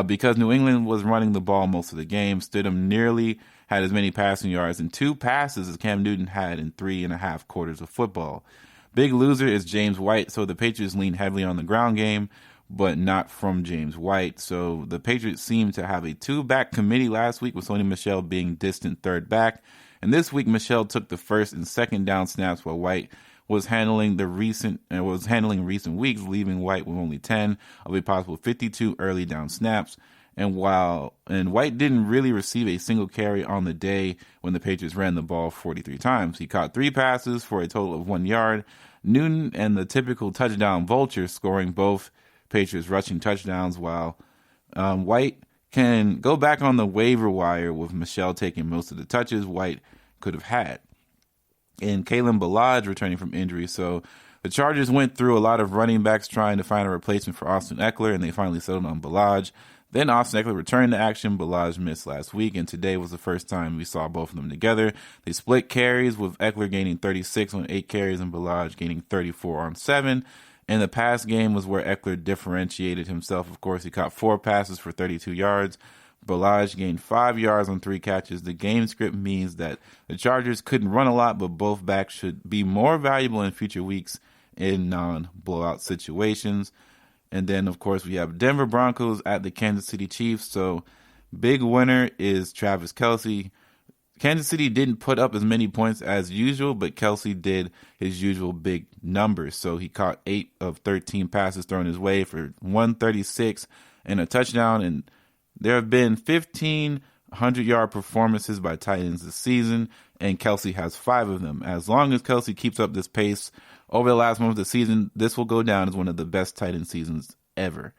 because New England was running the ball most of the game. Stidham nearly had as many passing yards and 2 passes as Cam Newton had in 3.5 quarters of football. Big loser is James White, so the Patriots lean heavily on the ground game, but not from James White. So the Patriots seemed to have a 2-back committee last week, with Sony Michel being distant third back. And this week, Michel took the first and second down snaps while White was handling recent weeks, leaving White with only 10 of a possible 52 early down snaps. And White didn't really receive a single carry on the day when the Patriots ran the ball 43 times. He caught 3 passes for a total of 1 yard. Newton and the typical touchdown vulture scoring both Patriots rushing touchdowns, while White can go back on the waiver wire with Michel taking most of the touches White could have had. And Kalen Ballage returning from injury. So the Chargers went through a lot of running backs trying to find a replacement for Austin Eckler, and they finally settled on Ballage. Then Austin Eckler returned to action. Ballage missed last week, and today was the first time we saw both of them together. They split carries, with Eckler gaining 36 on 8 carries and Ballage gaining 34 on 7. And the pass game was where Eckler differentiated himself. Of course, he caught 4 passes for 32 yards. Ballage gained 5 yards on 3 catches. The game script means that the Chargers couldn't run a lot, but both backs should be more valuable in future weeks in non-blowout situations. And then, of course, we have Denver Broncos at the Kansas City Chiefs. So big winner is Travis Kelce. Kansas City didn't put up as many points as usual, but Kelce did his usual big numbers. So he caught 8 of 13 passes thrown his way for 136 and a touchdown. And there have been 1,500-yard performances by tight ends this season, and Kelce has 5 of them. As long as Kelce keeps up this pace over the last month of the season, this will go down as one of the best tight end seasons ever.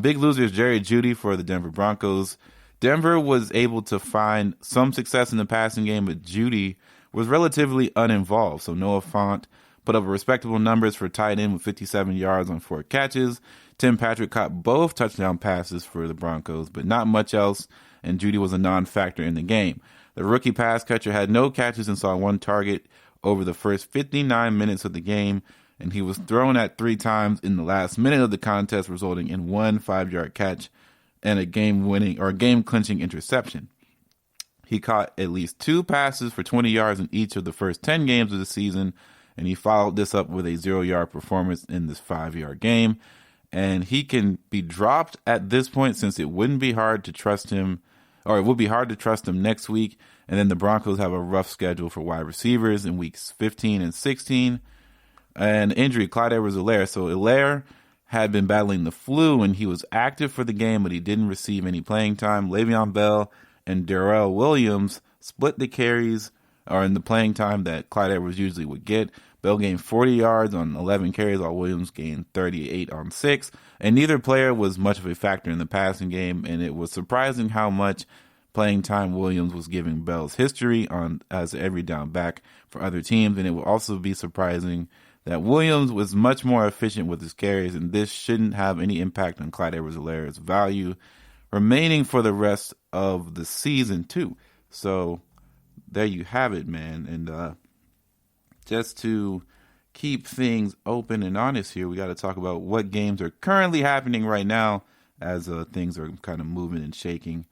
Big loser is Jerry Judy for the Denver Broncos. Denver was able to find some success in the passing game, but Judy was relatively uninvolved. So Noah Fant put up respectable numbers for tight end with 57 yards on 4 catches. Tim Patrick caught both touchdown passes for the Broncos, but not much else, and Judy was a non-factor in the game. The rookie pass catcher had no catches and saw 1 target over the first 59 minutes of the game, and he was thrown at 3 times in the last minute of the contest, resulting in 1 5-yard catch and a game-clinching interception. He caught at least 2 passes for 20 yards in each of the first 10 games of the season, and he followed this up with a 0-yard performance in this 5-yard game. And he can be dropped at this point, since it wouldn't be hard to trust him, or it would be hard to trust him next week. And then the Broncos have a rough schedule for wide receivers in weeks 15 and 16. And injury, Clyde Edwards-Helaire. So Helaire had been battling the flu, and he was active for the game, but he didn't receive any playing time. Le'Veon Bell and Darrell Williams split the carries, or in the playing time that Clyde Edwards usually would get. Bell gained 40 yards on 11 carries, while Williams gained 38 on 6. And neither player was much of a factor in the passing game, and it was surprising how much playing time Williams was giving Bell's history as every down back for other teams. And it will also be surprising that Williams was much more efficient with his carries, and this shouldn't have any impact on Clyde Edwards-Helaire's value remaining for the rest of the season too. So there you have it, man. And just to keep things open and honest here, we got to talk about what games are currently happening right now, as things are kind of moving and shaking.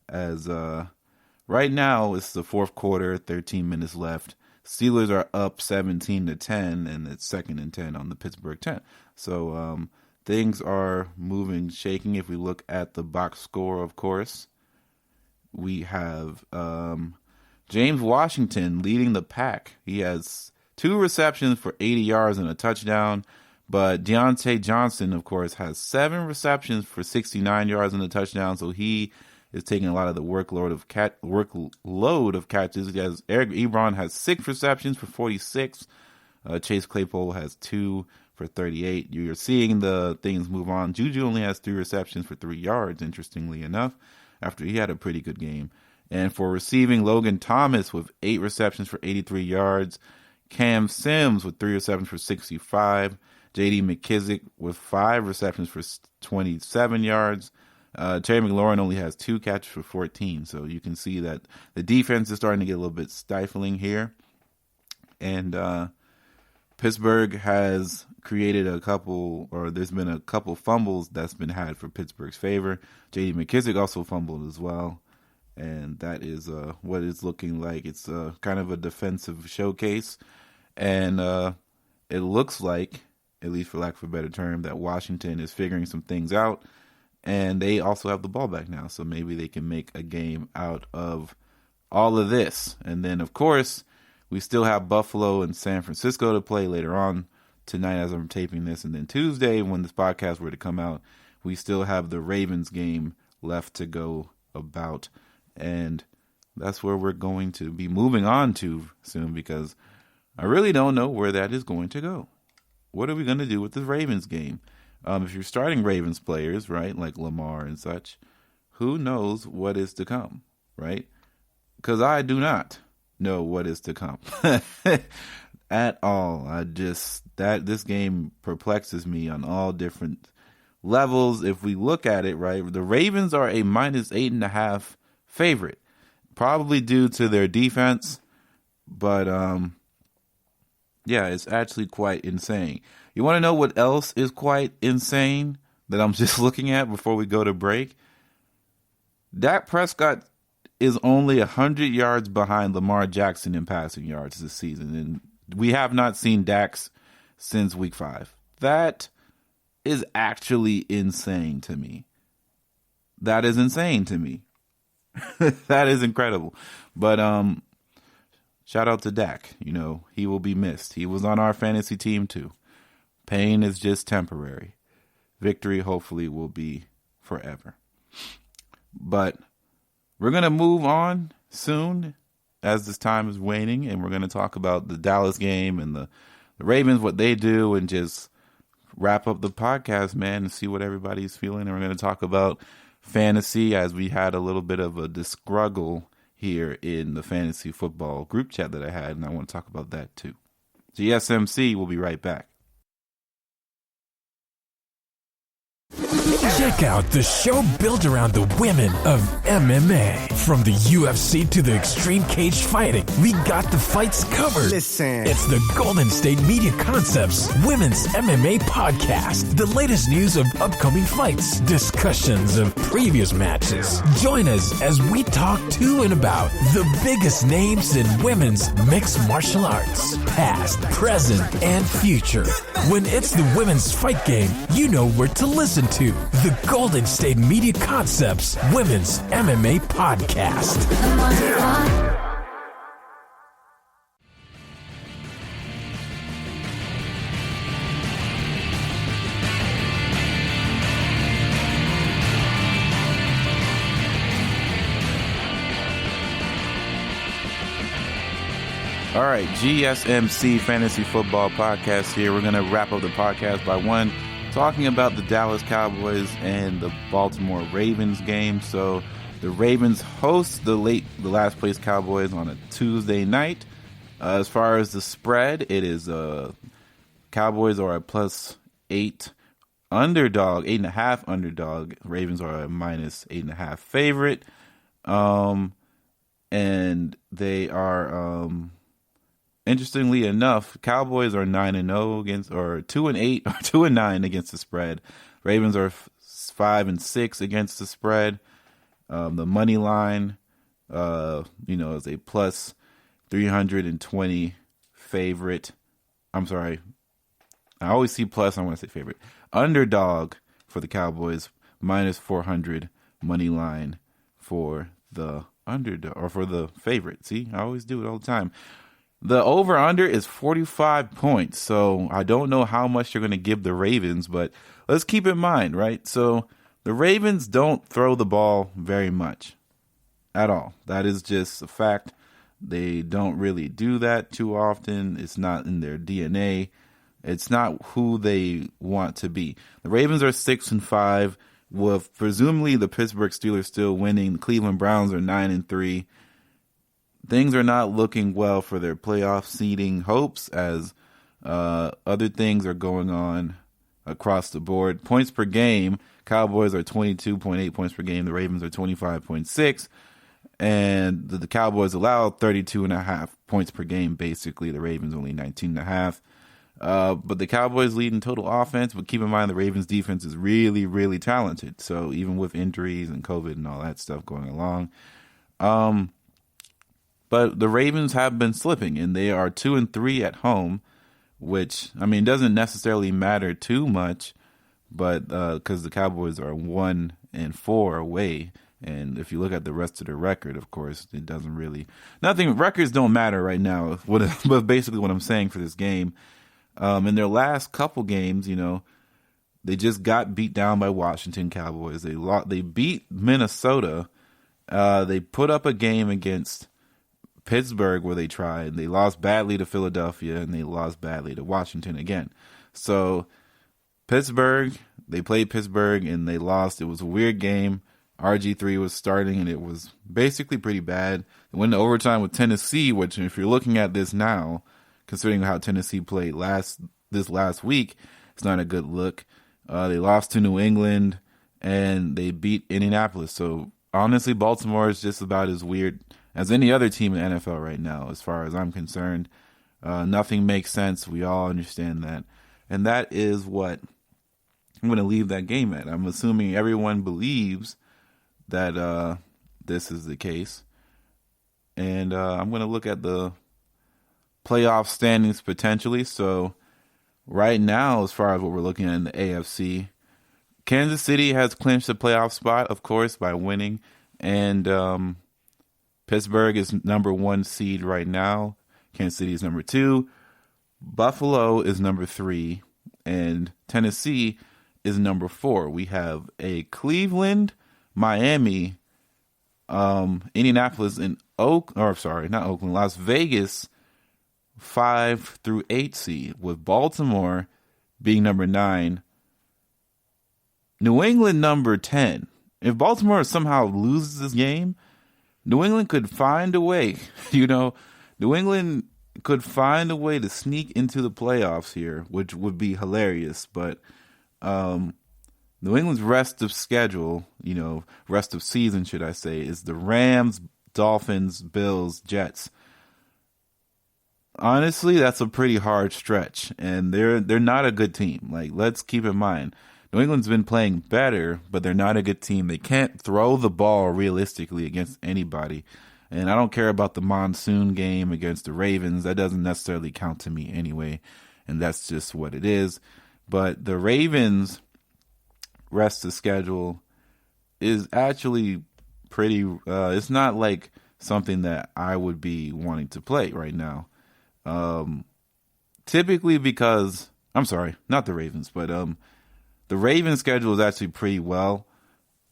As right now it's the fourth quarter, 13 minutes left. Steelers are up 17-10, and it's 2nd and 10 on the Pittsburgh 10. So things are moving, shaking. If we look at the box score, of course, we have James Washington leading the pack. He has 2 receptions for 80 yards and a touchdown. But Deontay Johnson, of course, has 7 receptions for 69 yards and a touchdown. So he is taking a lot of the workload of catches. He has Eric Ebron has 6 receptions for 46. Chase Claypool has 2 for 38. You're seeing the things move on. Juju only has 3 receptions for 3 yards, interestingly enough, after he had a pretty good game. And for receiving, Logan Thomas with 8 receptions for 83 yards. Cam Sims with 3 receptions for 65. J.D. McKissick with 5 receptions for 27 yards. Terry McLaurin only has 2 catches for 14. So you can see that the defense is starting to get a little bit stifling here. And Pittsburgh has created there's been a couple fumbles that's been had for Pittsburgh's favor. J.D. McKissick also fumbled as well. And that is what it's looking like. It's kind of a defensive showcase. And it looks like, at least for lack of a better term, that Washington is figuring some things out. And they also have the ball back now. So maybe they can make a game out of all of this. And then, of course, we still have Buffalo and San Francisco to play later on tonight as I'm taping this. And then Tuesday, when this podcast were to come out, we still have the Ravens game left to go about. And that's where we're going to be moving on to soon, because I really don't know where that is going to go. What are we going to do with the Ravens game? If you're starting Ravens players, right, like Lamar and such, who knows what is to come, right? Because I do not know what is to come at all. This game perplexes me on all different levels. If we look at it, right, the Ravens are a -8.5 favorite, probably due to their defense, but yeah, it's actually quite insane. You want to know what else is quite insane that I'm just looking at before we go to break? Dak Prescott is only 100 yards behind Lamar Jackson in passing yards this season, and we have not seen Dax since week 5. That is actually insane to me. That is insane to me. That is incredible. But shout out to Dak. You know, he will be missed. He was on our fantasy team too. Pain is just temporary. Victory hopefully will be forever. But we're going to move on soon as this time is waning, and we're going to talk about the Dallas game and the Ravens, what they do, and just wrap up the podcast, man, and see what everybody's feeling. And we're going to talk about fantasy, as we had a little bit of a disgruggle here in the fantasy football group chat that I had, and I want to talk about that too. GSMC will be right back. Check out the show built around the women of MMA. From the UFC to the extreme cage fighting, we got the fights covered. Listen. It's the Golden State Media Concepts Women's MMA Podcast. The latest news of upcoming fights, discussions of previous matches. Join us as we talk to and about the biggest names in women's mixed martial arts, past, present, and future. When it's the women's fight game, you know where to listen to. The Golden State Media Concepts Women's MMA Podcast. All right, GSMC Fantasy Football Podcast here. We're going to wrap up the podcast by talking about the Dallas Cowboys and the Baltimore Ravens game. So the Ravens host the last place Cowboys on a Tuesday night. As far as the spread, it is Cowboys are a +8 underdog, 8.5 underdog. Ravens are a -8.5 favorite. And they are, interestingly enough, Cowboys are 9-0 against, or 2-8 or 2-9 against the spread. Ravens are 5-6 against the spread. The money line, is a +320 favorite. I'm sorry, I always see plus. I want to say favorite. Underdog for the Cowboys, -400 money line for the underdog or for the favorite. See, I always do it all the time. The over-under is 45 points, so I don't know how much you're going to give the Ravens, but let's keep in mind, right? So the Ravens don't throw the ball very much at all. That is just a fact. They don't really do that too often. It's not in their DNA. It's not who they want to be. The Ravens are 6-5, with presumably the Pittsburgh Steelers still winning. The Cleveland Browns are 9-3. Things are not looking well for their playoff seeding hopes as other things are going on across the board. Points per game, Cowboys are 22.8 points per game. The Ravens are 25.6. And the Cowboys allow 32.5 points per game, basically. The Ravens only 19.5. But the Cowboys lead in total offense. But keep in mind, the Ravens defense is really, really talented. So even with injuries and COVID and all that stuff going along. But the Ravens have been slipping, and they are 2-3 at home, which, I mean, doesn't necessarily matter too much, but because the Cowboys are 1-4 away. And if you look at the rest of the record, of course, it doesn't really, records don't matter right now. But basically what I'm saying for this game, in their last couple games, they just got beat down by Washington Cowboys. They beat Minnesota. They put up a game against Pittsburgh where they tried. They lost badly to Philadelphia, and they lost badly to Washington again. So Pittsburgh, they played Pittsburgh, and they lost. It was a weird game. RG3 was starting, and it was basically pretty bad. They went to overtime with Tennessee, which if you're looking at this now, considering how Tennessee played this last week, it's not a good look. They lost to New England, and they beat Indianapolis. So honestly, Baltimore is just about as weird as any other team in the NFL right now, as far as I'm concerned. Nothing makes sense. We all understand that. And that is what I'm going to leave that game at. I'm assuming everyone believes that this is the case. And I'm going to look at the playoff standings potentially. So right now, as far as what we're looking at in the AFC, Kansas City has clinched a playoff spot, of course, by winning. And Pittsburgh is number 1 seed right now. Kansas City is number 2. Buffalo is number 3. And Tennessee is number 4. We have a Cleveland, Miami, Indianapolis, and Las Vegas 5 through 8 seed, with Baltimore being number 9. New England number 10. If Baltimore somehow loses this game, New England could find a way, New England could find a way to sneak into the playoffs here, which would be hilarious. But New England's rest of schedule, rest of season, should I say, is the Rams, Dolphins, Bills, Jets. Honestly, that's a pretty hard stretch, and they're not a good team. Like, let's keep in mind, New England's been playing better, but they're not a good team. They can't throw the ball realistically against anybody. And I don't care about the monsoon game against the Ravens. That doesn't necessarily count to me anyway. And that's just what it is. But the Ravens' rest of schedule is actually pretty, it's not like something that I would be wanting to play right now. Typically because, I'm sorry, not the Ravens, but the Ravens' schedule is actually pretty well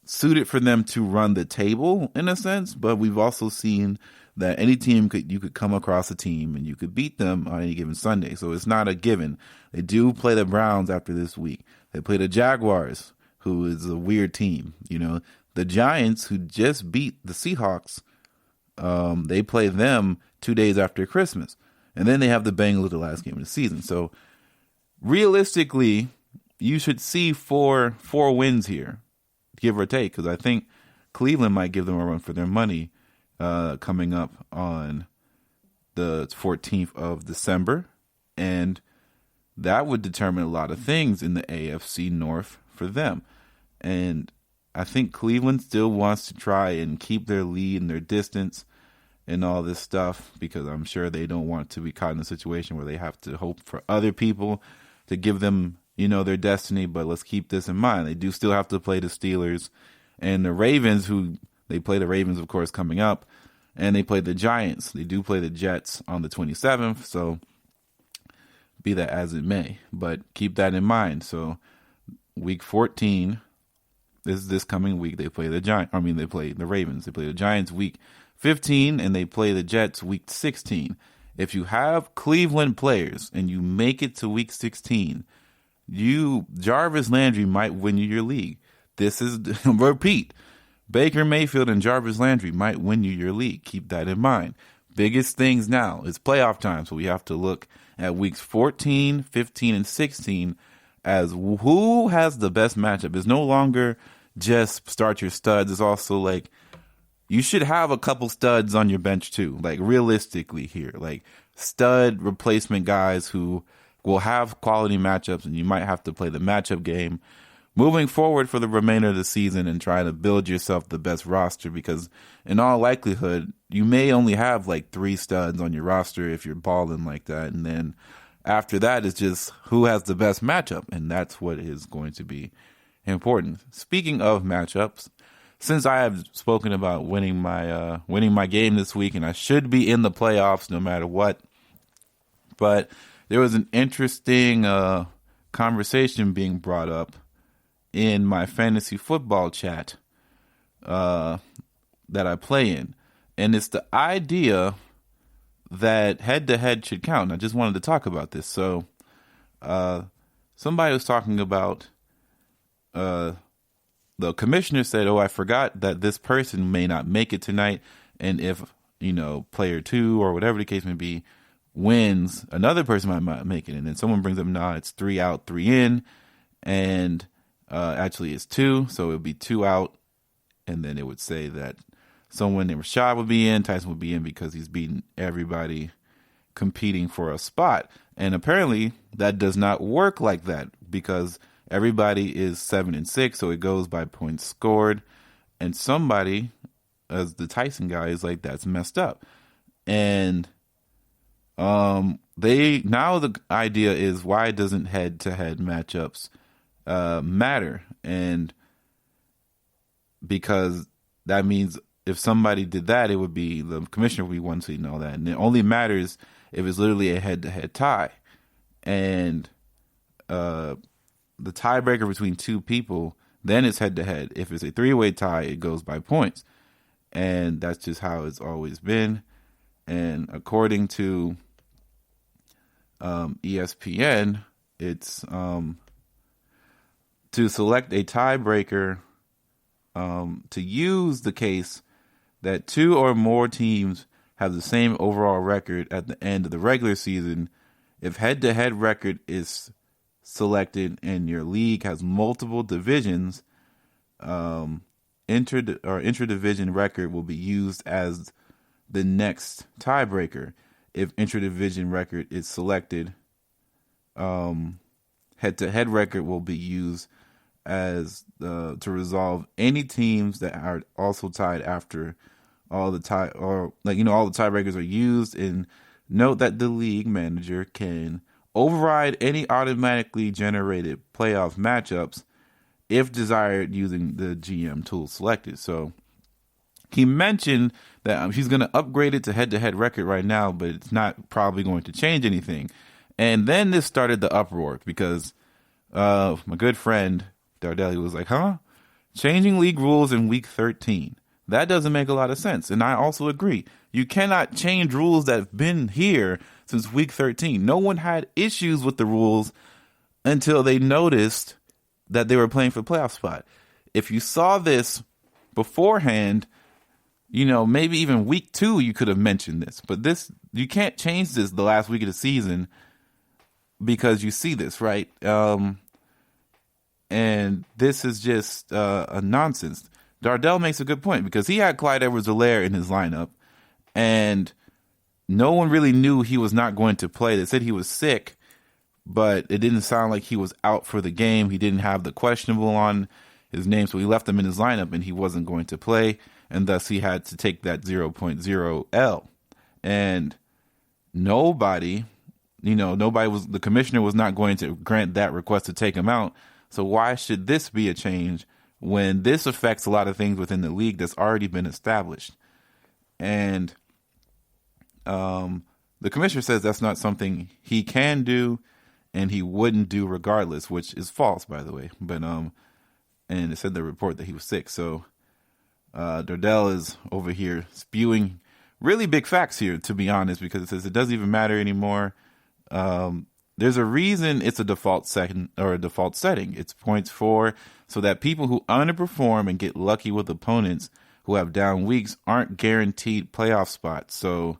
suited for them to run the table in a sense, but we've also seen that any team you could come across a team and you could beat them on any given Sunday. So it's not a given. They do play the Browns after this week. They play the Jaguars, who is a weird team. The Giants, who just beat the Seahawks, they play them 2 days after Christmas. And then they have the Bengals the last game of the season. So realistically, you should see four wins here, give or take, because I think Cleveland might give them a run for their money coming up on the 14th of December. And that would determine a lot of things in the AFC North for them. And I think Cleveland still wants to try and keep their lead and their distance and all this stuff, because I'm sure they don't want to be caught in a situation where they have to hope for other people to give them, their destiny. But let's keep this in mind. They do still have to play the Steelers and the Ravens, who They play the Ravens, of course, coming up, and they play the Giants. They do play the Jets on the 27th, so be that as it may. But keep that in mind. So week 14 is this coming week. They play they play the Ravens. They play the Giants week 15, and they play the Jets week 16. If you have Cleveland players and you make it to week 16, Jarvis Landry might win you your league. This is, repeat, Baker Mayfield and Jarvis Landry might win you your league. Keep that in mind. Biggest things now is playoff time, so we have to look at weeks 14, 15, and 16 as who has the best matchup. It's no longer just start your studs. It's also like you should have a couple studs on your bench too, like realistically here, like stud replacement guys who will have quality matchups, and you might have to play the matchup game moving forward for the remainder of the season and try to build yourself the best roster, because in all likelihood, you may only have like 3 studs on your roster if you're balling like that. And then after that, it's just who has the best matchup. And that's what is going to be important. Speaking of matchups, since I have spoken about winning my game this week, and I should be in the playoffs no matter what, but there was an interesting conversation being brought up in my fantasy football chat that I play in. And it's the idea that head-to-head should count. And I just wanted to talk about this. So somebody was talking about the commissioner said, I forgot that this person may not make it tonight. And if, player 2 or whatever the case may be wins, another person might not make it. And then someone brings up, it's 3 out, 3 in. And actually it's 2, so it would be 2 out, and then it would say that someone named Rashad would be in, Tyson would be in because he's beating everybody competing for a spot. And apparently that does not work like that, because everybody is 7-6, so it goes by points scored. And somebody, as the Tyson guy, is like, that's messed up. And the idea is, why doesn't head-to-head matchups matter? And because that means if somebody did that, it would be the commissioner would be 1 seed and all that, and it only matters if it's literally a head-to-head tie, and the tiebreaker between 2 people, then it's head-to-head. If it's a 3-way tie, it goes by points, and that's just how it's always been. And according to ESPN, it's to select a tiebreaker, to use the case that 2 or more teams have the same overall record at the end of the regular season. If head-to-head record is selected and your league has multiple divisions, intra-division record will be used as the next tiebreaker. If intra-division record is selected, head-to-head record will be used as to resolve any teams that are also tied after all the all the tiebreakers are used. And note that the league manager can override any automatically generated playoff matchups if desired using the GM tool selected. So he mentioned that he's going to upgrade it to head-to-head record right now, but it's not probably going to change anything. And then this started the uproar, because my good friend Dardeli was like, changing league rules in week 13. That doesn't make a lot of sense. And I also agree. You cannot change rules that have been here since week 13. No one had issues with the rules until they noticed that they were playing for the playoff spot. If you saw this beforehand, maybe even week 2, you could have mentioned this. But you can't change this the last week of the season because you see this, right? And this is just a nonsense. Dardell makes a good point, because he had Clyde Edwards-Helaire in his lineup, and no one really knew he was not going to play. They said he was sick, but it didn't sound like he was out for the game. He didn't have the questionable on his name, so he left him in his lineup, and he wasn't going to play, and thus he had to take that 0.0 L. And the commissioner was not going to grant that request to take him out. So why should this be a change when this affects a lot of things within the league that's already been established. And the commissioner says that's not something he can do and he wouldn't do regardless, which is false, by the way. But and it said in the report that he was sick. So Dardell is over here spewing really big facts here, to be honest, because it says it doesn't even matter anymore. There's a reason it's a default setting or a default setting. It's points for so that people who underperform and get lucky with opponents who have down weeks aren't guaranteed playoff spots. So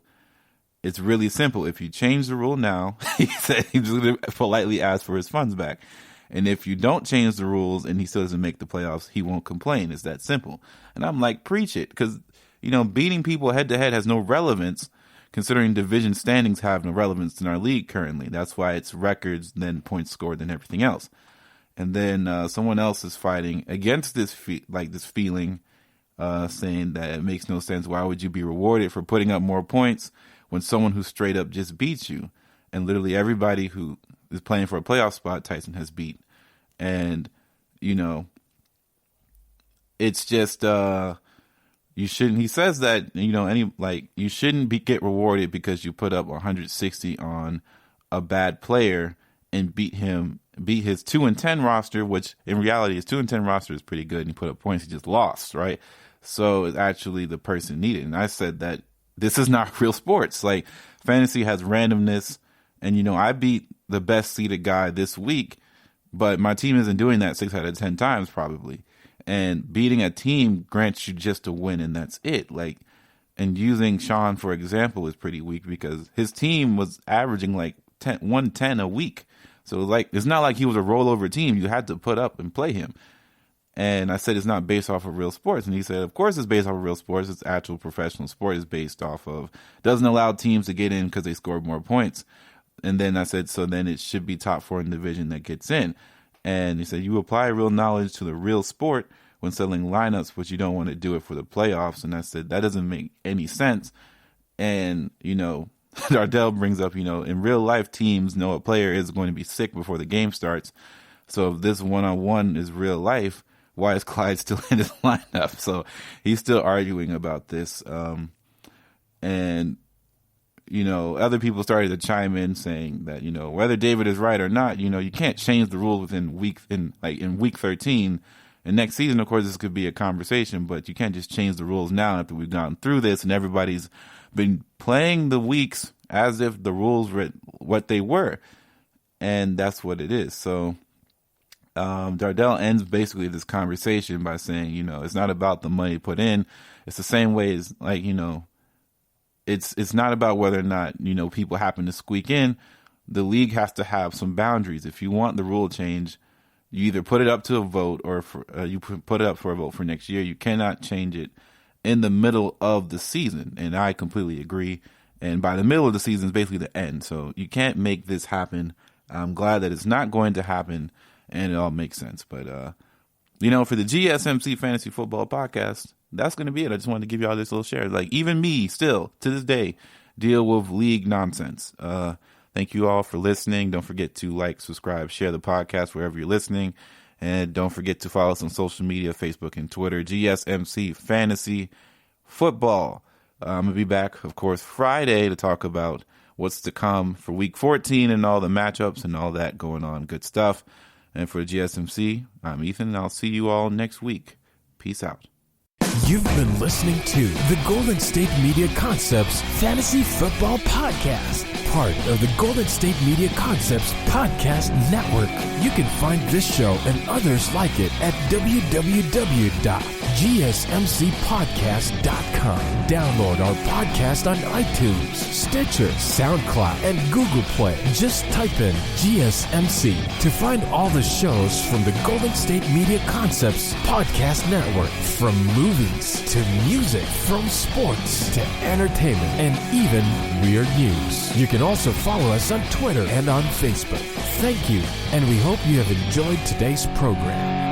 it's really simple. If you change the rule now, he said he's going to politely ask for his funds back. And if you don't change the rules and he still doesn't make the playoffs, he won't complain. It's that simple. And I'm like, preach it. Because, beating people head to head has no relevance, considering division standings have no relevance in our league currently. That's why it's records, then points scored, then everything else. And then someone else is fighting against this this feeling, saying that it makes no sense. Why would you be rewarded for putting up more points when someone who straight up just beats you? And literally everybody who is playing for a playoff spot, Tyson has beat. And, it's just you shouldn't. He says that you shouldn't get rewarded because you put up 160 on a bad player and beat his 2-10 roster, which in reality his 2-10 roster is pretty good. And he put up points, he just lost, right? So it's actually the person needed. And I said that this is not real sports. Like, fantasy has randomness, and I beat the best seeded guy this week, but my team isn't doing that 6 out of 10 times probably. And beating a team grants you just a win, and that's it. Like, and using Sean for example is pretty weak because his team was averaging like 110 a week. So it's not like he was a rollover team. You had to put up and play him. And I said it's not based off of real sports. And he said, of course it's based off of real sports. It's actual professional sport. Is based off of, doesn't allow teams to get in because they scored more points. And then I said, so then it should be top 4 in the division that gets in. And he said, you apply real knowledge to the real sport when selling lineups, but you don't want to do it for the playoffs. And I said, that doesn't make any sense. And, Dardell brings up, in real life teams know a player is going to be sick before the game starts. So if this one-on-one is real life, why is Clyde still in his lineup? So he's still arguing about this. And, other people started to chime in saying that, whether David is right or not, you can't change the rules within week 13. And next season, of course, this could be a conversation, but you can't just change the rules now after we've gone through this and everybody's been playing the weeks as if the rules were what they were. And that's what it is. So Dardell ends basically this conversation by saying, it's not about the money put in. It's the same way as it's not about whether or not, people happen to squeak in. The league has to have some boundaries. If you want the rule change, you either put it up to a vote or you put it up for a vote for next year. You cannot change it in the middle of the season. And I completely agree. And by the middle of the season is basically the end. So you can't make this happen. I'm glad that it's not going to happen and it all makes sense. But, for the GSMC Fantasy Football Podcast, that's going to be it. I just wanted to give you all this little share. Like, even me still to this day deal with league nonsense. Thank you all for listening. Don't forget to like, subscribe, share the podcast wherever you're listening. And don't forget to follow us on social media, Facebook and Twitter, GSMC Fantasy Football. I'm going to be back, of course, Friday to talk about what's to come for Week 14 and all the matchups and all that going on. Good stuff. And for GSMC, I'm Ethan, and I'll see you all next week. Peace out. You've been listening to the Golden State Media Concepts Fantasy Football Podcast, part of the Golden State Media Concepts Podcast Network. You can find this show and others like it at www.gsmcpodcast.com. Download our podcast on iTunes, Stitcher, SoundCloud, and Google Play. Just type in GSMC to find all the shows from the Golden State Media Concepts Podcast Network, from movies to music, from sports to entertainment, and even weird news. You can also follow us on Twitter and on Facebook. Thank you, and we hope you have enjoyed today's program.